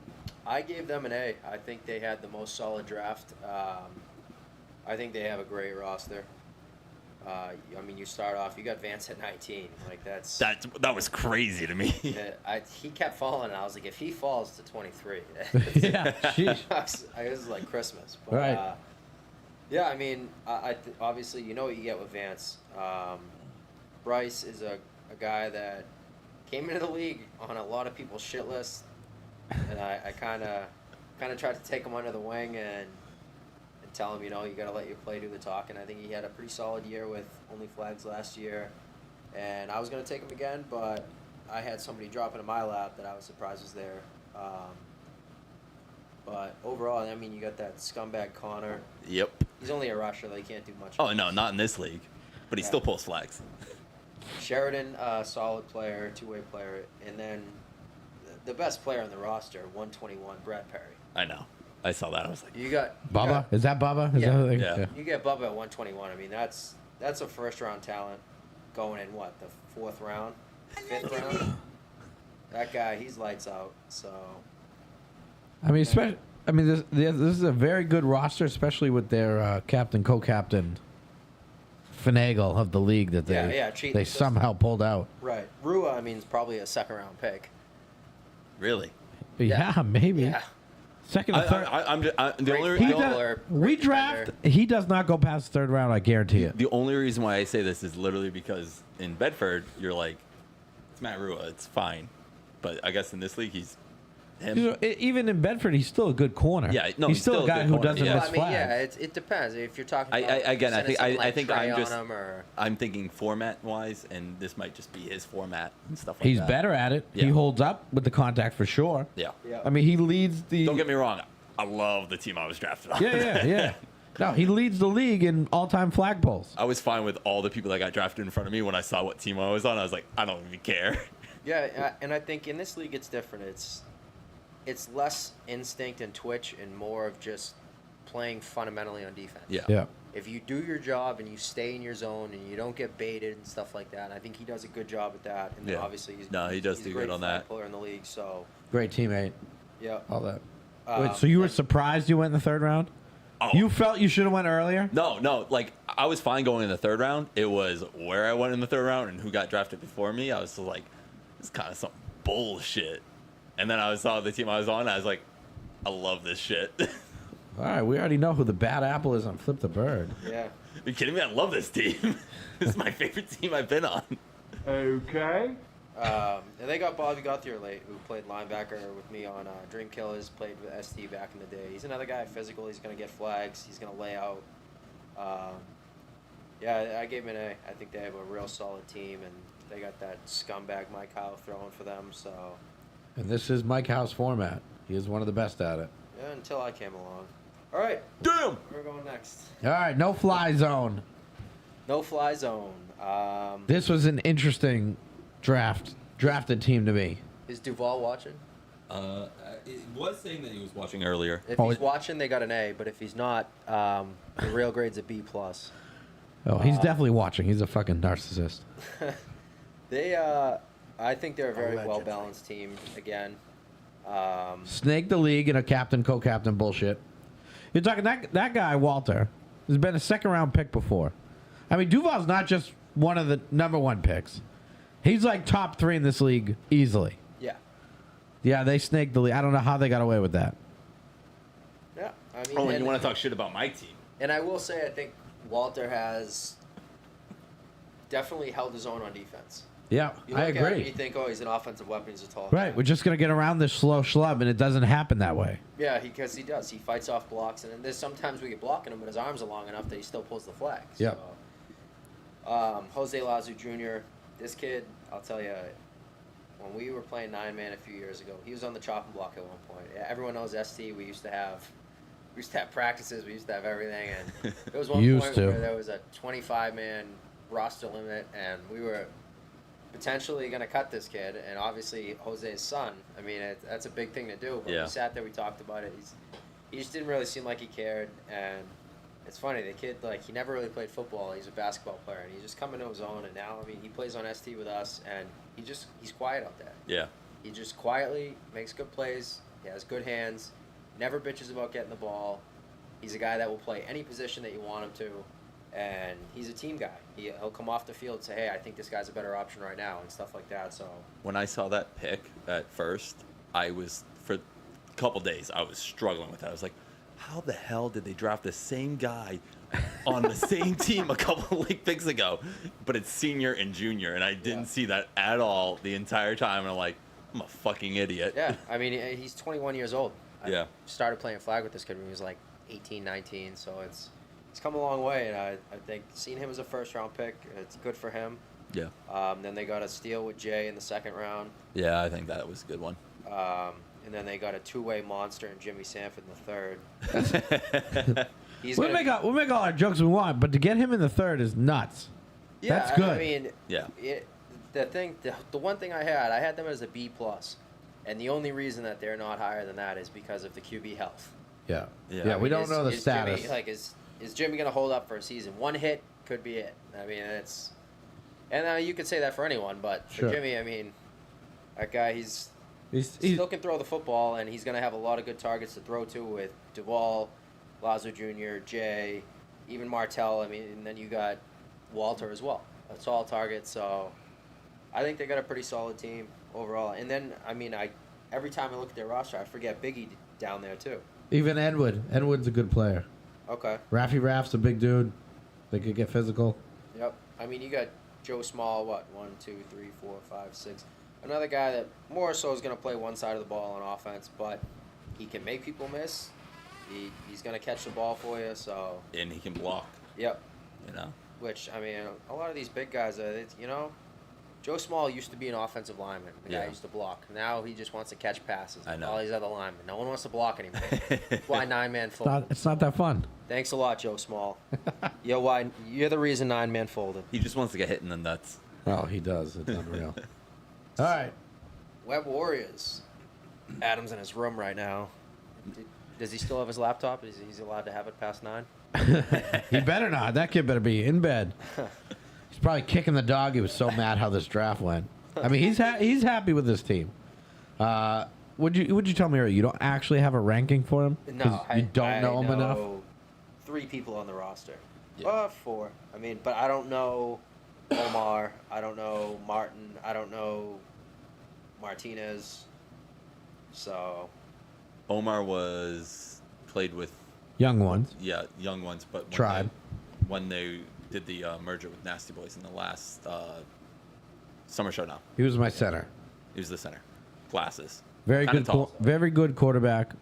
I gave them an A. I think they had the most solid draft. I think they have a great roster. I mean, you start off. You got Vance at 19. Like That was crazy to me. he kept falling, and I was like, if he falls to 23, Yeah, sheesh. it was like Christmas. But, Right. yeah, I mean, obviously you know what you get with Vance. Bryce is a guy that came into the league on a lot of people's shit list, and I kind of tried to take him under the wing and tell him, you know, you got to let your play do the talking. I think he had a pretty solid year with only flags last year, and I was going to take him again, but I had somebody drop into my lap that I was surprised was there. But overall, I mean, you got that scumbag Connor. Yep. He's only a rusher. They can't do much. Oh, no, not in this league. But he still pulls flags. Sheridan, solid player, two-way player. And then the best player on the roster, 121, Brad Perry. I know. I saw that. I was like, You got Bubba? Is that Bubba? Is Yeah. that what they- Yeah. You get Bubba at 121. I mean, that's a first-round talent going in, what, the 4th round? 5th round? That guy, he's lights out. So, I mean, this is a very good roster, especially with their captain, co-captain, finagle of the league that cheating they the system. somehow pulled out. right. Rua, I mean, is probably a second-round pick. really? Yeah, maybe. Yeah. Second or third. The Great only He field does- goaler, we great draft. defender. He does not go past the 3rd round. I guarantee it. the only reason why I say this is literally because in Bedford you're like, it's Matt Rua, it's fine, but I guess in this league he's him. You know, even in Bedford, he's still a good corner. Yeah, no, he's still a guy good who corner, doesn't yeah. miss Well, I mean, flags. yeah, it depends. If you're talking I about again, I sending think something I like think Trey I'm on just him or, I'm thinking format wise, and this might just be his format and stuff like He's that. better at it. He Yeah. holds up with the contact for sure. Yeah. yeah. I mean, he leads the. Don't get me wrong. I love the team I was drafted on. Yeah. No, he leads the league in all-time flag polls. I was fine with all the people that got drafted in front of me. When I saw what team I was on, I was like, I don't even care. Yeah, and I think in this league it's different. It's less instinct and twitch and more of just playing fundamentally on defense. Yeah. Yeah. If you do your job and you stay in your zone and you don't get baited and stuff like that, I think he does a good job at that. And then Yeah. obviously He he's does a do great good on flag that. player in the league. So Great teammate. yeah. All that. Wait, so you were and- surprised you went in the third round? Oh. You felt you should have went earlier? No, like I was fine going in the third round. It was where I went in the third round and who got drafted before me. I was just like, this is kind of some bullshit. And then I saw the team I was on. And I was like, I love this shit. All right, we already know who the bad apple is on Flip the Bird. Yeah. Are you kidding me? I love this team. This is my favorite team I've been on. Okay. And they got Bobby Guthier late, who played linebacker with me on Dream Killers, played with ST back in the day. He's another guy, physical. He's going to get flags. He's going to lay out. Yeah, I gave him an A. I think they have a real solid team, and they got that scumbag Mike Howe throwing for them. So, And this is Mike Howe's format. He is one of the best at it. yeah, until I came along. All right, Damn. we're going next. All right, no fly zone. No fly zone. This was an interesting drafted team to me. Is Duval watching? It was saying that he was watching earlier. If Oh, he's watching, they got an A. But if he's not, the real grade's a B+. Oh, he's definitely watching. He's a fucking narcissist. They, I think they're a very Allegedly. well-balanced team again. Snake the league in a captain, co-captain bullshit. You're talking that guy, Walter, has been a second-round pick before. I mean, Duval's not just one of the number one picks. He's like top 3 in this league easily. Yeah. Yeah, they snaked the league. I don't know how they got away with that. Yeah. I mean, Oh, and and, you want to talk shit about my team? and I will say, I think Walter has definitely held his own on defense. Yeah, You I look at him, agree. you think, oh, he's an offensive weapon. He's a tall Right, guy. we're just gonna get around this slow schlub, and it doesn't happen that way. Yeah, because he does. He fights off blocks, and then there's sometimes we get blocking him, but his arms are long enough that he still pulls the flag. Yeah. So, Jose Lazu Jr., this kid, I'll tell you, when we were playing 9-man a few years ago, he was on the chopping block at one point. Yeah, everyone knows ST. We used to have practices. We used to have everything, and there was one Used point to. where there was a 25-man roster limit, and we were potentially going to cut this kid, and obviously Jose's son. I mean, that's a big thing to do. But Yeah. we sat there, we talked about it. He just didn't really seem like he cared, and it's funny. The kid, like, he never really played football. He's a basketball player, and he's just coming to his own. And now, I mean, he plays on ST with us, and he's quiet out there. Yeah. He just quietly makes good plays. He has good hands. Never bitches about getting the ball. He's a guy that will play any position that you want him to. And he's a team guy. He'll come off the field and say, hey, I think this guy's a better option right now, and stuff like that. So, When I saw that pick at first, I was, for a couple days, I was struggling with that. I was like, how the hell did they draft the same guy on the same team a couple like picks ago? But it's senior and junior, and I didn't see that at all the entire time. And I'm like, I'm a fucking idiot. yeah, I mean, he's 21 years old. Yeah. I started playing flag with this kid when he was like 18, 19, so it's come a long way, and I think seeing him as a first-round pick, it's good for him. Yeah. Then they got a steal with Jay in the second round. Yeah, I think that was a good one. And then they got a two-way monster in Jimmy Sanford in the third. He's We'll gonna make all our jokes we want, but to get him in the third is nuts. yeah, that's good. I mean, Yeah. the one thing I had them as a B+, and the only reason that they're not higher than that is because of the QB health. Yeah, Yeah. yeah. I We mean, don't know the is status. Jimmy, is Jimmy going to hold up for a season? One hit could be it. I mean, and you could say that for anyone, but Sure. for Jimmy, I mean, that guy, he's still can throw the football, and he's going to have a lot of good targets to throw to with Duvall, Lazo Jr., Jay, even Martell. I mean, and then you got Walter as well. That's all targets, so I think they got a pretty solid team overall. And then, I mean, every time I look at their roster, I forget Biggie down there too. even Edward. Edward's a good player. Okay. Raff's a big dude. They could get physical. Yep. I mean, you got Joe Small, 1, 2, 3, 4, 5, 6. Another guy that more so is going to play one side of the ball on offense, but he can make people miss. He's going to catch the ball for you, so. And he can block, Yep. you know. Which, I mean, a lot of these big guys, Joe Small used to be an offensive lineman. The guy Yeah. used to block. Now he just wants to catch passes. I know. All these other linemen. No one wants to block anymore. That's why 9-man folded. It's not that fun. Thanks a lot, Joe Small. You're the reason 9-man folded. He just wants to get hit in the nuts. Oh, he does. It's unreal. All right. Web Warriors. Adam's in his room right now. Does he still have his laptop? Is he's allowed to have it past 9? He better not. That kid better be in bed. He's probably kicking the dog. He was so mad how this draft went. I mean, he's happy with his team. Would you tell me earlier you don't actually have a ranking for him? 'Cause No, you don't know him enough. 3 people on the roster. Yeah. 4. I mean, but I don't know Omar. I don't know Martin. I don't know Martinez. So Omar played with Young ones. young ones, but Tribe. when they did the merger with Nasty Boys in the last summer showdown. He was my center. He was the center. Glasses. Very Kinda good. tall. Very good quarterback.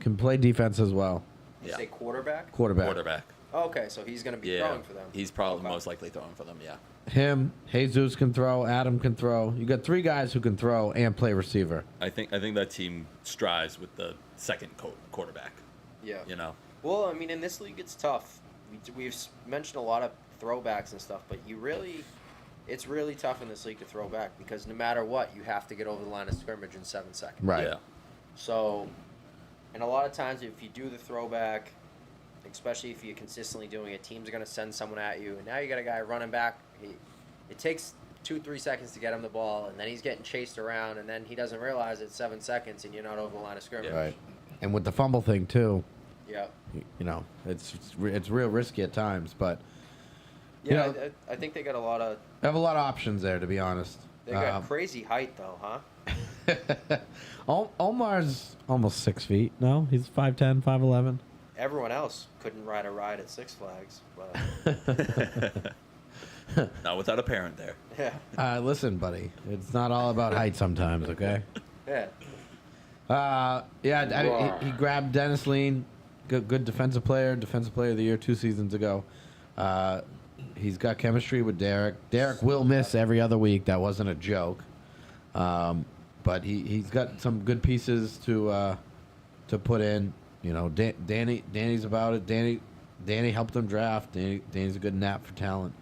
Can play defense as well. you Yeah. say quarterback? Quarterback. Oh, okay, so he's going to be Yeah. throwing for them. He's probably Okay. most likely throwing for them. Yeah. Him, Jesus can throw. Adam can throw. You got 3 guys who can throw and play receiver. I think that team strives with the second quarterback. Yeah. You know. Well, I mean, in this league, it's tough. We've mentioned a lot of throwbacks and stuff, but it's really tough in this league to throw back because no matter what, you have to get over the line of scrimmage in 7 seconds. Right. Yeah. So, and a lot of times, if you do the throwback, especially if you're consistently doing it, teams are going to send someone at you, and now you got a guy running back. It takes 2-3 seconds to get him the ball, and then he's getting chased around, and then he doesn't realize it's 7 seconds, and you're not over the line of scrimmage. Right. And with the fumble thing too, Yeah. you know, it's real risky at times, but Yeah, You know- I think they got a lot of. they have a lot of options there, to be honest. They got crazy height though, huh? Omar's almost 6 feet. No, he's 5'10", 5'11". Everyone else couldn't ride a ride at Six Flags, but Not without a parent there. yeah, Listen, buddy, it's not all about height sometimes, okay? yeah. He grabbed Dennis Lean, good defensive player of the year 2 seasons ago. He's got chemistry with Derek. Derek will miss every other week. That wasn't a joke. But he's got some good pieces to put in. You know, Danny's about it. Danny helped them draft. Danny's a good nap for talent.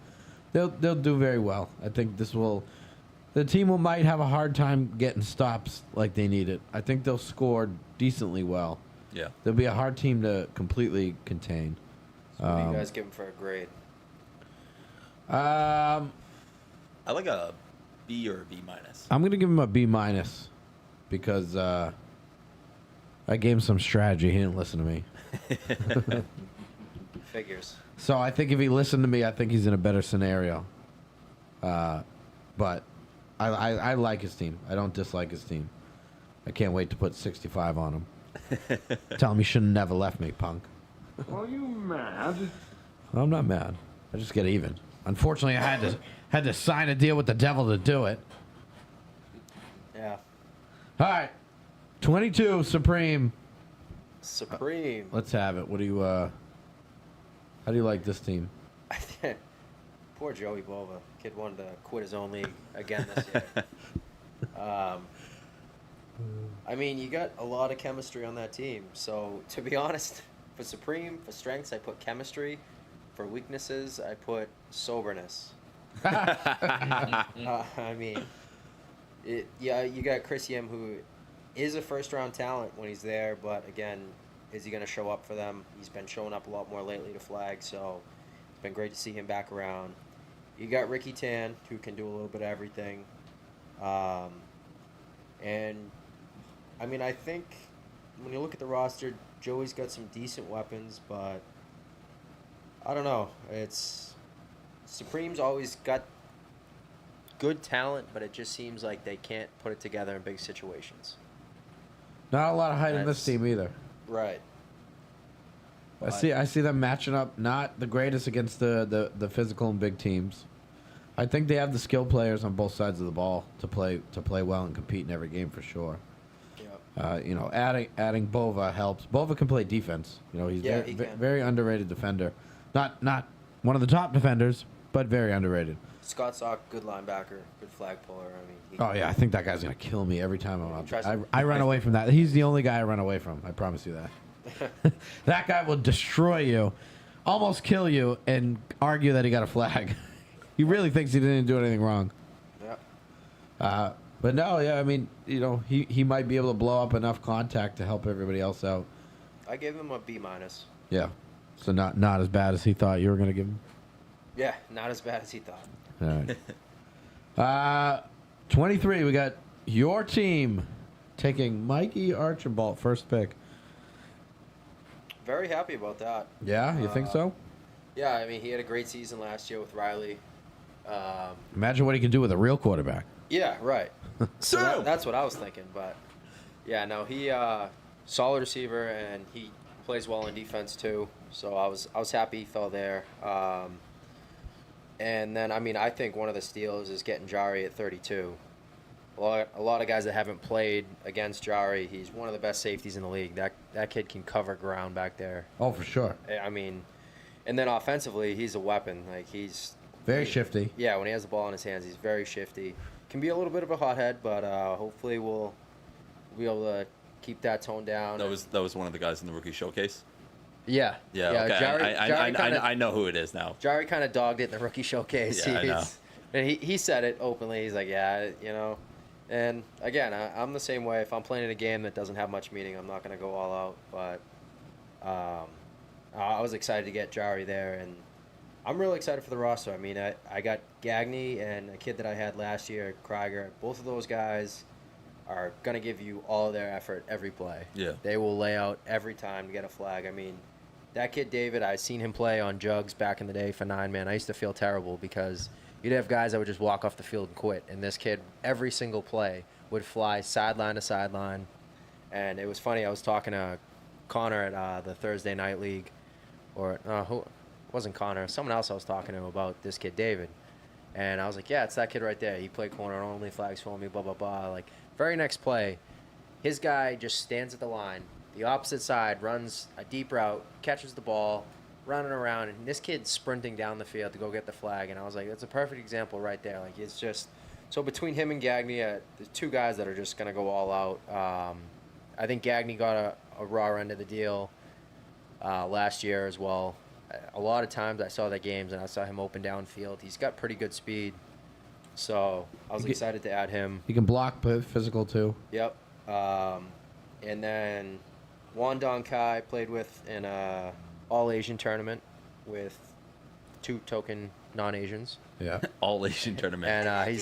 They'll do very well. I think the team might have a hard time getting stops like they need it. I think they'll score decently well. Yeah. They'll be a hard team to completely contain. So what do you guys give them for a grade? I like a B or a B minus. I'm gonna give him a B minus because I gave him some strategy. He didn't listen to me. Figures. So I think if he listened to me, I think he's in a better scenario. But I like his team. I don't dislike his team. I can't wait to put 65 on him. Tell him he should have never left me, punk. Are you mad? I'm not mad. I just get even. Unfortunately, I had to sign a deal with the devil to do it. Yeah. All right, 22 Supreme. Supreme. Let's have it. What do you? How do you like this team? Poor Joey Bova. Kid wanted to quit his own league again this year. I mean, you got a lot of chemistry on that team. So, to be honest, for Supreme, for strengths, I put chemistry. For weaknesses, I put soberness. I mean, you got Chris Yim, who is a first-round talent when he's there, but again, is he going to show up for them? He's been showing up a lot more lately to flag, so it's been great to see him back around. You got Ricky Tan, who can do a little bit of everything. And, I mean, I think when you look at the roster, Joey's got some decent weapons, but I don't know. Supreme's always got good talent, but it just seems like they can't put it together in big situations. Not a lot of height in this That's- team either. Right. I see them matching up not the greatest against the physical and big teams. I think they have the skill players on both sides of the ball to play well and compete in every game for sure. Yeah. You know, adding Bova helps. Bova can play defense. You know, he's Yeah, he can. very underrated defender. Not one of the top defenders, but very underrated. Scott Sock, good linebacker, good flag puller. I mean, Oh yeah, I think that guy's gonna kill me every time I'm Tries out. to- I run away from that. He's the only guy I run away from. I promise you that. That guy will destroy you, almost kill you, and argue that he got a flag. He really thinks he didn't do anything wrong. Yeah. But no, yeah, I mean, you know, he might be able to blow up enough contact to help everybody else out. I gave him a B minus. Yeah. So not as bad as he thought you were going to give him. Yeah, not as bad as he thought. All right. 23, we got your team taking Mikey Archibald, first pick. Very happy about that. Yeah, you think so? Yeah, I mean, he had a great season last year with Riley. Imagine what he can do with a real quarterback. Yeah, right. So that's what I was thinking. But yeah, no, he solid receiver and he plays well in defense too. So I was happy he fell there. And then I mean I think one of the steals is getting Jari at 32. A lot of guys that haven't played against Jari, he's one of the best safeties in the league. That kid can cover ground back there. Oh, for sure. I mean, and then offensively, he's a weapon. Like he's Very shifty. Yeah, when he has the ball in his hands, he's very shifty. Can be a little bit of a hothead, but hopefully we'll be able to keep that tone down. That was one of the guys in the rookie showcase. Yeah. Yeah. Okay. Jari I know who it is now. Jari kind of dogged it in the rookie showcase. Yeah, I know. And he said it openly. He's like, yeah, you know. And again, I'm the same way. If I'm playing in a game that doesn't have much meaning, I'm not going to go all out. But I was excited to get Jari there, and I'm really excited for the roster. I mean, I got Gagne and a kid that I had last year, Krieger. Both of those guys are going to give you all of their effort every play. Yeah. They will lay out every time to get a flag. I mean, that kid David, I seen him play on jugs back in the day for 9-man. I used to feel terrible because you'd have guys that would just walk off the field and quit. And this kid, every single play, would fly sideline to sideline. And it was funny. I was talking to Connor at the Thursday Night League. Or who? It wasn't Connor. Someone else I was talking to about this kid, David. And I was like, yeah, it's that kid right there. He played corner only, flags for me, blah, blah, blah. Like, very next play, his guy just stands at the line. The opposite side runs a deep route, catches the ball, running around, and this kid's sprinting down the field to go get the flag. And I was like, that's a perfect example right there. Like, it's just so between him and Gagne, the two guys that are just gonna go all out. I think Gagne got a raw end of the deal last year as well. A lot of times I saw the games and I saw him open downfield. He's got pretty good speed, so I was excited to add him. He can block, but physical too. Yep. And then Wandong Kai played with in a all-Asian tournament with 2 token non-Asians. Yeah. All Asian tournament. And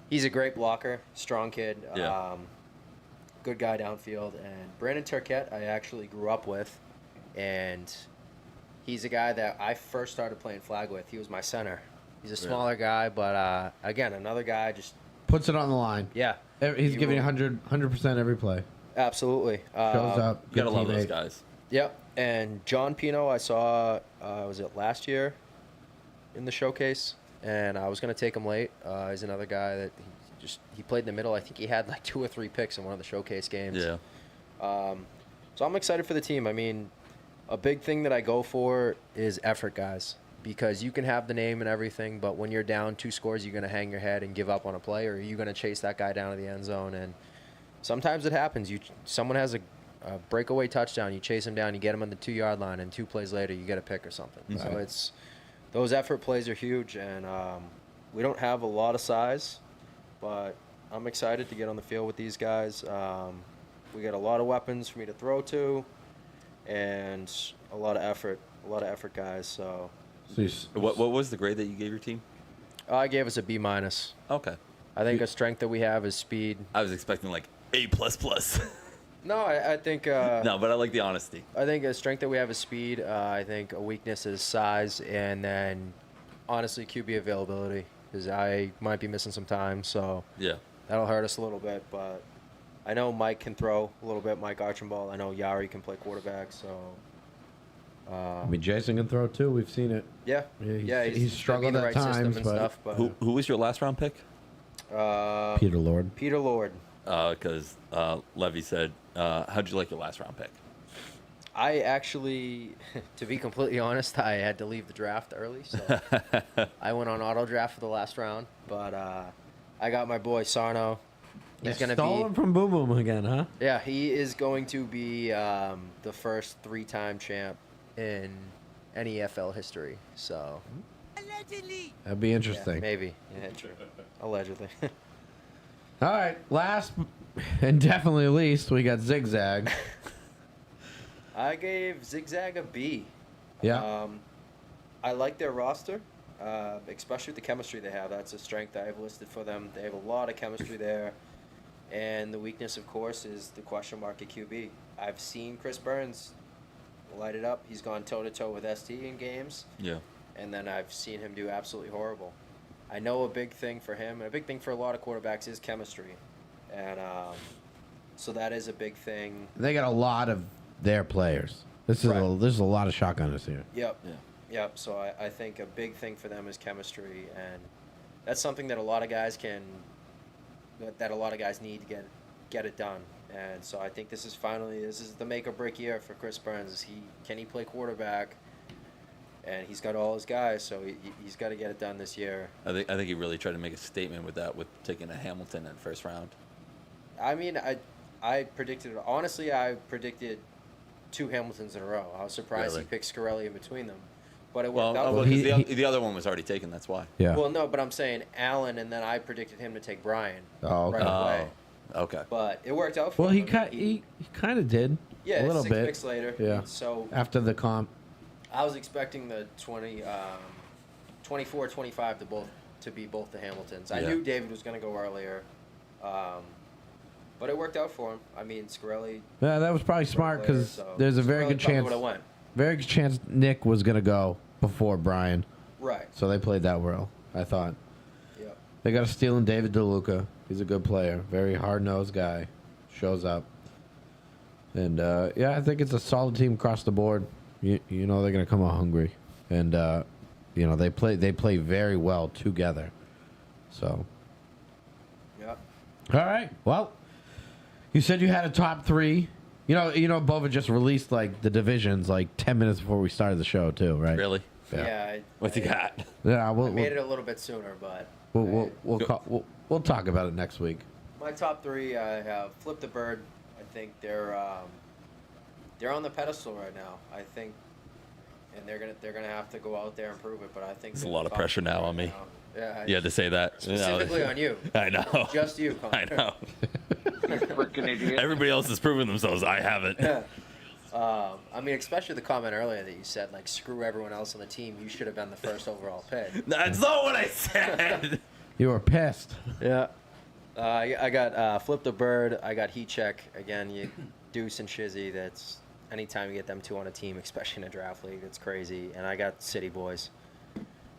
he's a great blocker, strong kid, Yeah. good guy downfield. And Brandon Turquette I actually grew up with, and he's a guy that I first started playing flag with. He was my center. He's a smaller guy, but again, another guy just Puts it on the line. yeah. He's giving 100% every play. Absolutely. Shows up. You gotta good love those teammate. guys. Yep. And John Pino, I saw, was it last year in the showcase? And I was going to take him late. He's another guy that he played in the middle. I think he had like 2 or 3 picks in one of the showcase games. Yeah. So I'm excited for the team. I mean, a big thing that I go for is effort, guys, because you can have the name and everything, but when you're down 2 scores, you're going to hang your head and give up on a play, or you're going to chase that guy down to the end zone. And sometimes it happens. Someone has a breakaway touchdown, you chase him down, you get him on the 2-yard line, and 2 plays later, you get a pick or something. Okay. So those effort plays are huge, and we don't have a lot of size, but I'm excited to get on the field with these guys. We got a lot of weapons for me to throw to, and a lot of effort guys. So What was the grade that you gave your team? I gave us a B minus. Okay. I think a strength that we have is speed. I was expecting like A++. No, I think No, but I like the honesty. I think a strength that we have is speed. I think a weakness is size, and then honestly QB availability, because I might be missing some time, so Yeah. that'll hurt us a little bit. But I know Mike can throw a little bit, Mike Archibald. I know Yari can play quarterback, so I mean, Jason can throw too. We've seen it. yeah, he's struggled in the at right system times, and but stuff. But Who was your last round pick? Peter Lord. Peter Lord. Because Levy said, how'd you like your last round pick? I actually, to be completely honest, I had to leave the draft early, so I went on auto draft for the last round. But I got my boy Sarno. He's gonna stole him from Boom Boom again, huh? Yeah, he is going to be the first 3-time champ in NEFL history. So That'd be interesting. yeah, maybe, yeah, true. Allegedly. All right, last and definitely least, we got Zigzag. I gave Zigzag a B. Yeah. I like their roster, especially the chemistry they have. That's a strength I have listed for them. They have a lot of chemistry there. And the weakness, of course, is the question mark at QB. I've seen Chris Burns light it up. He's gone toe-to-toe with ST in games. Yeah. And then I've seen him do absolutely horrible. I know a big thing for him, and a big thing for a lot of quarterbacks is chemistry. And so that is a big thing. They got a lot of their players. This is Right. there's a lot of shotgunners here. Yep. Yeah. Yep. So I think a big thing for them is chemistry, and that's something that a lot of guys that a lot of guys need to get it done. And so I think this is the make or break year for Chris Burns. Can he play quarterback? And he's got all his guys, so he's got to get it done this year. I think he really tried to make a statement with that, with taking a Hamilton in first round. I mean, I predicted, honestly, I predicted 2 Hamiltons in a row. I was surprised Really? he picked Scarelli in between them. But it Well, worked out. well, he- 'cause he- the other one was already taken. That's why. Yeah. Well, no, but I'm saying Allen, and then I predicted him to take Brian Oh, okay. right away. Okay. But it worked out for Well, him. he kind of did. Yeah, a little 6 bit. picks later. Yeah. So After the comp. I was expecting the 24-25 to be both the Hamiltons. I Yeah. knew David was going to go earlier, but it worked out for him. I mean, Scarelli. Yeah, that was probably smart player, because so there's a very Scarelli good probably chance. would've went. Very good chance Nick was gonna go before Brian, Right. so they played that well. I thought Yep. they got a steal in David DeLuca. He's a good player, very hard nosed guy, shows up, and yeah, I think it's a solid team across the board. You know they're gonna come out hungry, and you know they play very well together. So Yep. all right, well, you said you had a top 3. You know, Bova just released like the divisions like 10 minutes before we started the show too, right? Really? Yeah. What's he got? Yeah, I we'll made it a little bit sooner, but we'll talk about it next week. my top 3, I have Flip the Bird. I think they're on the pedestal right now. I think, and they're gonna have to go out there and prove it. But I think There's a they're lot of top pressure 3 now right on me. now. Yeah. You had to say that. Specifically on you. I know. Just you, Connor. I know. Freaking idiot. Everybody else is proving themselves. I haven't. I mean, especially the comment earlier that you said, like, screw everyone else on the team. You should have been the first overall pick. That's not what I said. You were pissed. Yeah. I got Flip the Bird. I got Heat Check. Again, you Deuce and Shizzy. That's anytime you get them 2 on a team, especially in a draft league, it's crazy. And I got City Boys.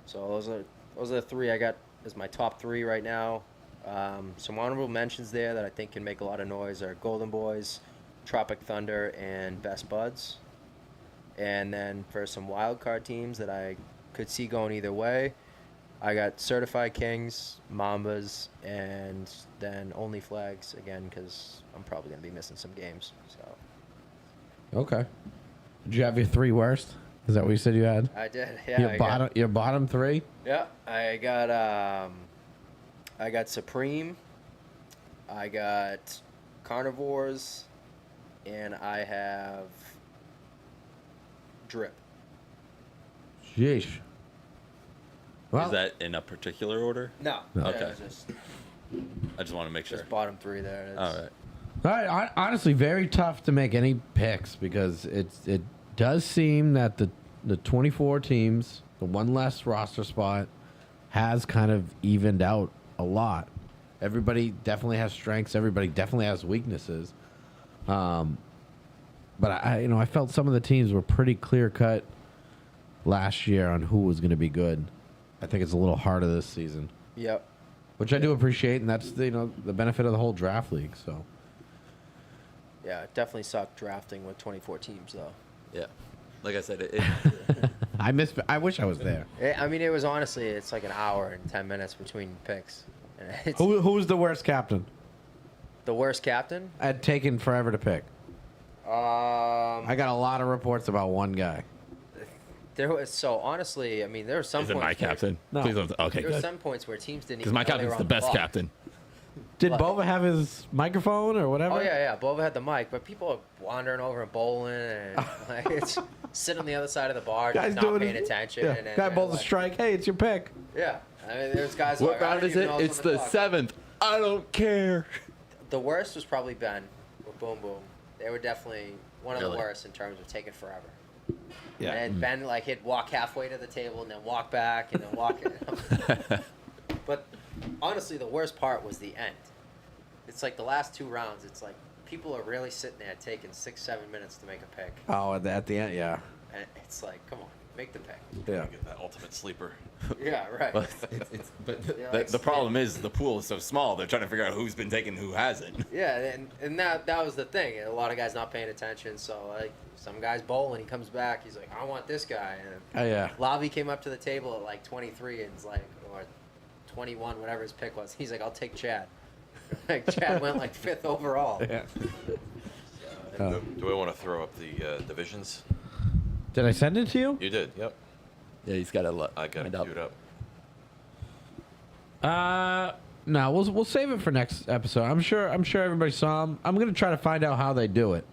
So those are the 3 I got as my top 3 right now. Some honorable mentions there that I think can make a lot of noise are Golden Boys, Tropic Thunder, and Best Buds. And then for some wild card teams that I could see going either way, I got Certified Kings, Mambas, and then Only Flags again because I'm probably going to be missing some games. So Okay. Did you have your 3 worst? Is that what you said you had? I did. Yeah. Your bottom 3? Yeah, I got Supreme, I got Carnivores, and I have Drip. Sheesh. Well, Is that in a particular order? No. No. Okay. Yeah, just I just want to make sure. bottom 3 there. It's, All right. all right. Honestly, very tough to make any picks because it does seem that the 24 teams, the one less roster spot, has kind of evened out a lot. Everybody definitely has strengths. Everybody definitely has weaknesses. But I felt some of the teams were pretty clear cut last year on who was going to be good. I think it's a little harder this season, Yep. which I do appreciate, and that's the benefit of the whole draft league. So Yeah, it definitely sucked drafting with 24 teams, though. Yeah. Like I said, I wish I was there. I mean, it was honestly, it's like an hour and 10 minutes between picks. And it's Who was the worst captain? the worst captain. I'd taken forever to pick. I got a lot of reports about one guy. There was honestly, I mean, there were some is it points. my captain? No. Please don't. Okay, There were good. some points where teams didn't Because even my know they captain's were the on best clock. captain. Did What? Bova have his microphone or whatever? Oh yeah. Bova had the mic, but people are wandering over and bowling and like it's sitting on the other side of the bar, Guys just not doing paying it. attention. Yeah. And then Guy they're bowls a like- strike. Hey, it's your pick. Yeah, I mean, there's guys. What like, I round don't is even it? know It's on the clock. 7th. I don't care. The worst was probably Ben with Boom Boom. They were definitely one of the Really? worst in terms of taking forever. Yeah. And Ben, like, he'd walk halfway to the table and then walk back and then walk. But honestly, the worst part was the end. It's like the last 2 rounds. It's like people are really sitting there taking 6-7 minutes to make a pick, Oh, at the end, yeah. and it's like, come on, make the pick. Yeah. Get that ultimate sleeper. Yeah, right. But But Yeah, the, like, the problem is the pool is so small. They're trying to figure out who's been taken, who hasn't. Yeah, and that was the thing. A lot of guys not paying attention. So like some guy's bowling, he comes back, he's like, I want this guy. And Oh, yeah. Lavi came up to the table at like 23 and it's like, or 21, whatever his pick was. He's like, I'll take Chad. Like Chad went like 5th overall. Yeah. Do I want to throw up the divisions? Did I send it to you? You did. Yep. Yeah, he's got to I got it queued up. No, we'll save it for next episode. I'm sure everybody saw him. I'm gonna try to find out how they do it.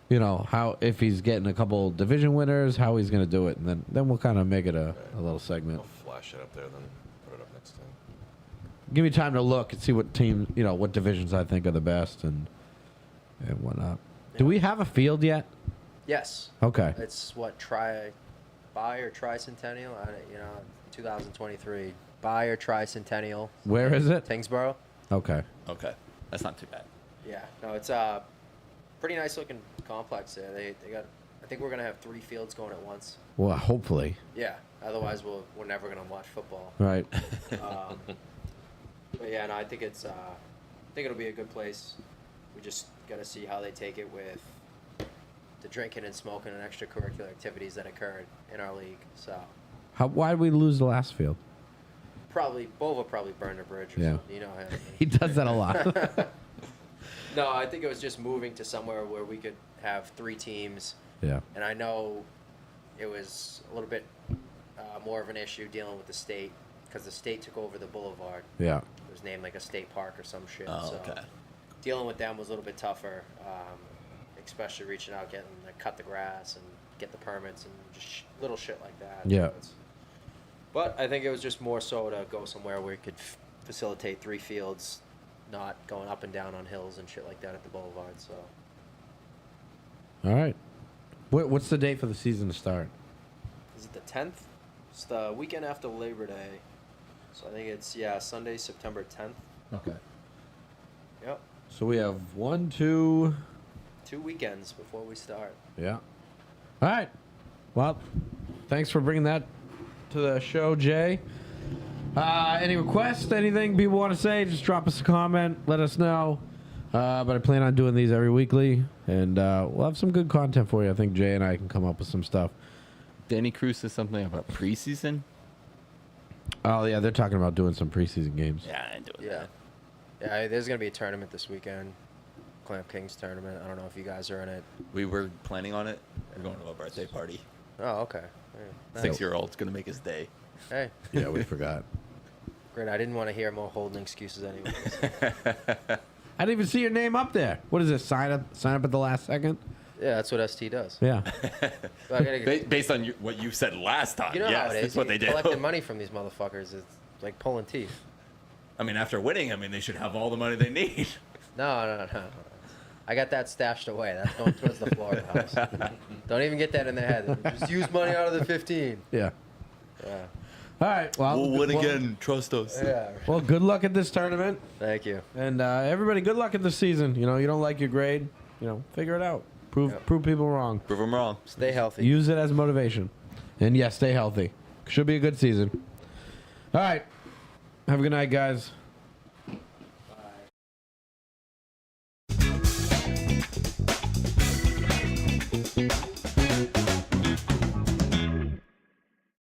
You know, how if he's getting a couple division winners, how he's gonna do it, and then we'll kind of make it a little segment. I'll flash it up there, then put it up next time. Give me time to look and see what team, what divisions I think are the best and whatnot. Do we have a field yet? Yes. Okay. It's what, bi or tricentennial? 2023. Bi or tricentennial. Where is it? Tingsboro. Okay. Okay, that's not too bad. Yeah. No, it's a pretty nice looking complex there. They got. I think we're gonna have 3 fields going at once. Well, hopefully. Yeah. Otherwise, we're never gonna watch football. Right. But yeah, no, I think it's. I think it'll be a good place. We just gotta see how they take it with the drinking and smoking and extracurricular activities that occurred in our league. So Why did we lose the last field? Bova probably burned a bridge. Or Yeah. something. You know him. He does that a lot. No, I think it was just moving to somewhere where we could have 3 teams. Yeah. And I know it was a little bit more of an issue dealing with the state because the state took over the boulevard. Yeah. It was named like a state park or some shit. Oh, so okay. dealing with them was a little bit tougher, especially reaching out, getting to cut the grass and get the permits and just little shit like that. Yeah. So but I think it was just more so to go somewhere where you could facilitate 3 fields, not going up and down on hills and shit like that at the boulevard. So All right. What's the date for the season to start? is it the 10th? It's the weekend after Labor Day. So I think it's, Sunday, September 10th. Okay. Yep. So we have 1, 2. 2 weekends before we start. Yeah. All right. Well, thanks for bringing that to the show, Jay. Any requests, anything people want to say, just drop us a comment. Let us know. But I plan on doing these every weekly, and we'll have some good content for you. I think Jay and I can come up with some stuff. Danny Cruz says something about preseason. Oh, yeah, they're talking about doing some preseason games. Yeah, I ain't doing Yeah. Yeah, there's going to be a tournament this weekend. Clamp Kings tournament. I don't know if you guys are in it. We were planning on it. We're going to a birthday party. Oh, okay. Yeah. 6-year-old's gonna make his day. Hey, Yeah, we forgot. great. I didn't want to hear more holding excuses anyways. I didn't even see your name up there. What is this? Sign up at the last second? Yeah, that's what ST does. Yeah. So I gotta, Based on what you said last time, you know yes, how it is. that's what You they collecting do. money from these motherfuckers. It's like pulling teeth. I mean, after winning, they should have all the money they need. No. I got that stashed away. That's going towards the Florida house. Don't even get that in their head. Just use money out of the 15. Yeah. Yeah. All right. Well, We'll win again. Trust us. Yeah. Well, good luck at this tournament. Thank you. And everybody, good luck at this season. You don't like your grade, figure it out. Prove people wrong. Prove them wrong. Stay healthy. Use it as motivation. And yes, stay healthy. Should be a good season. All right. Have a good night, guys.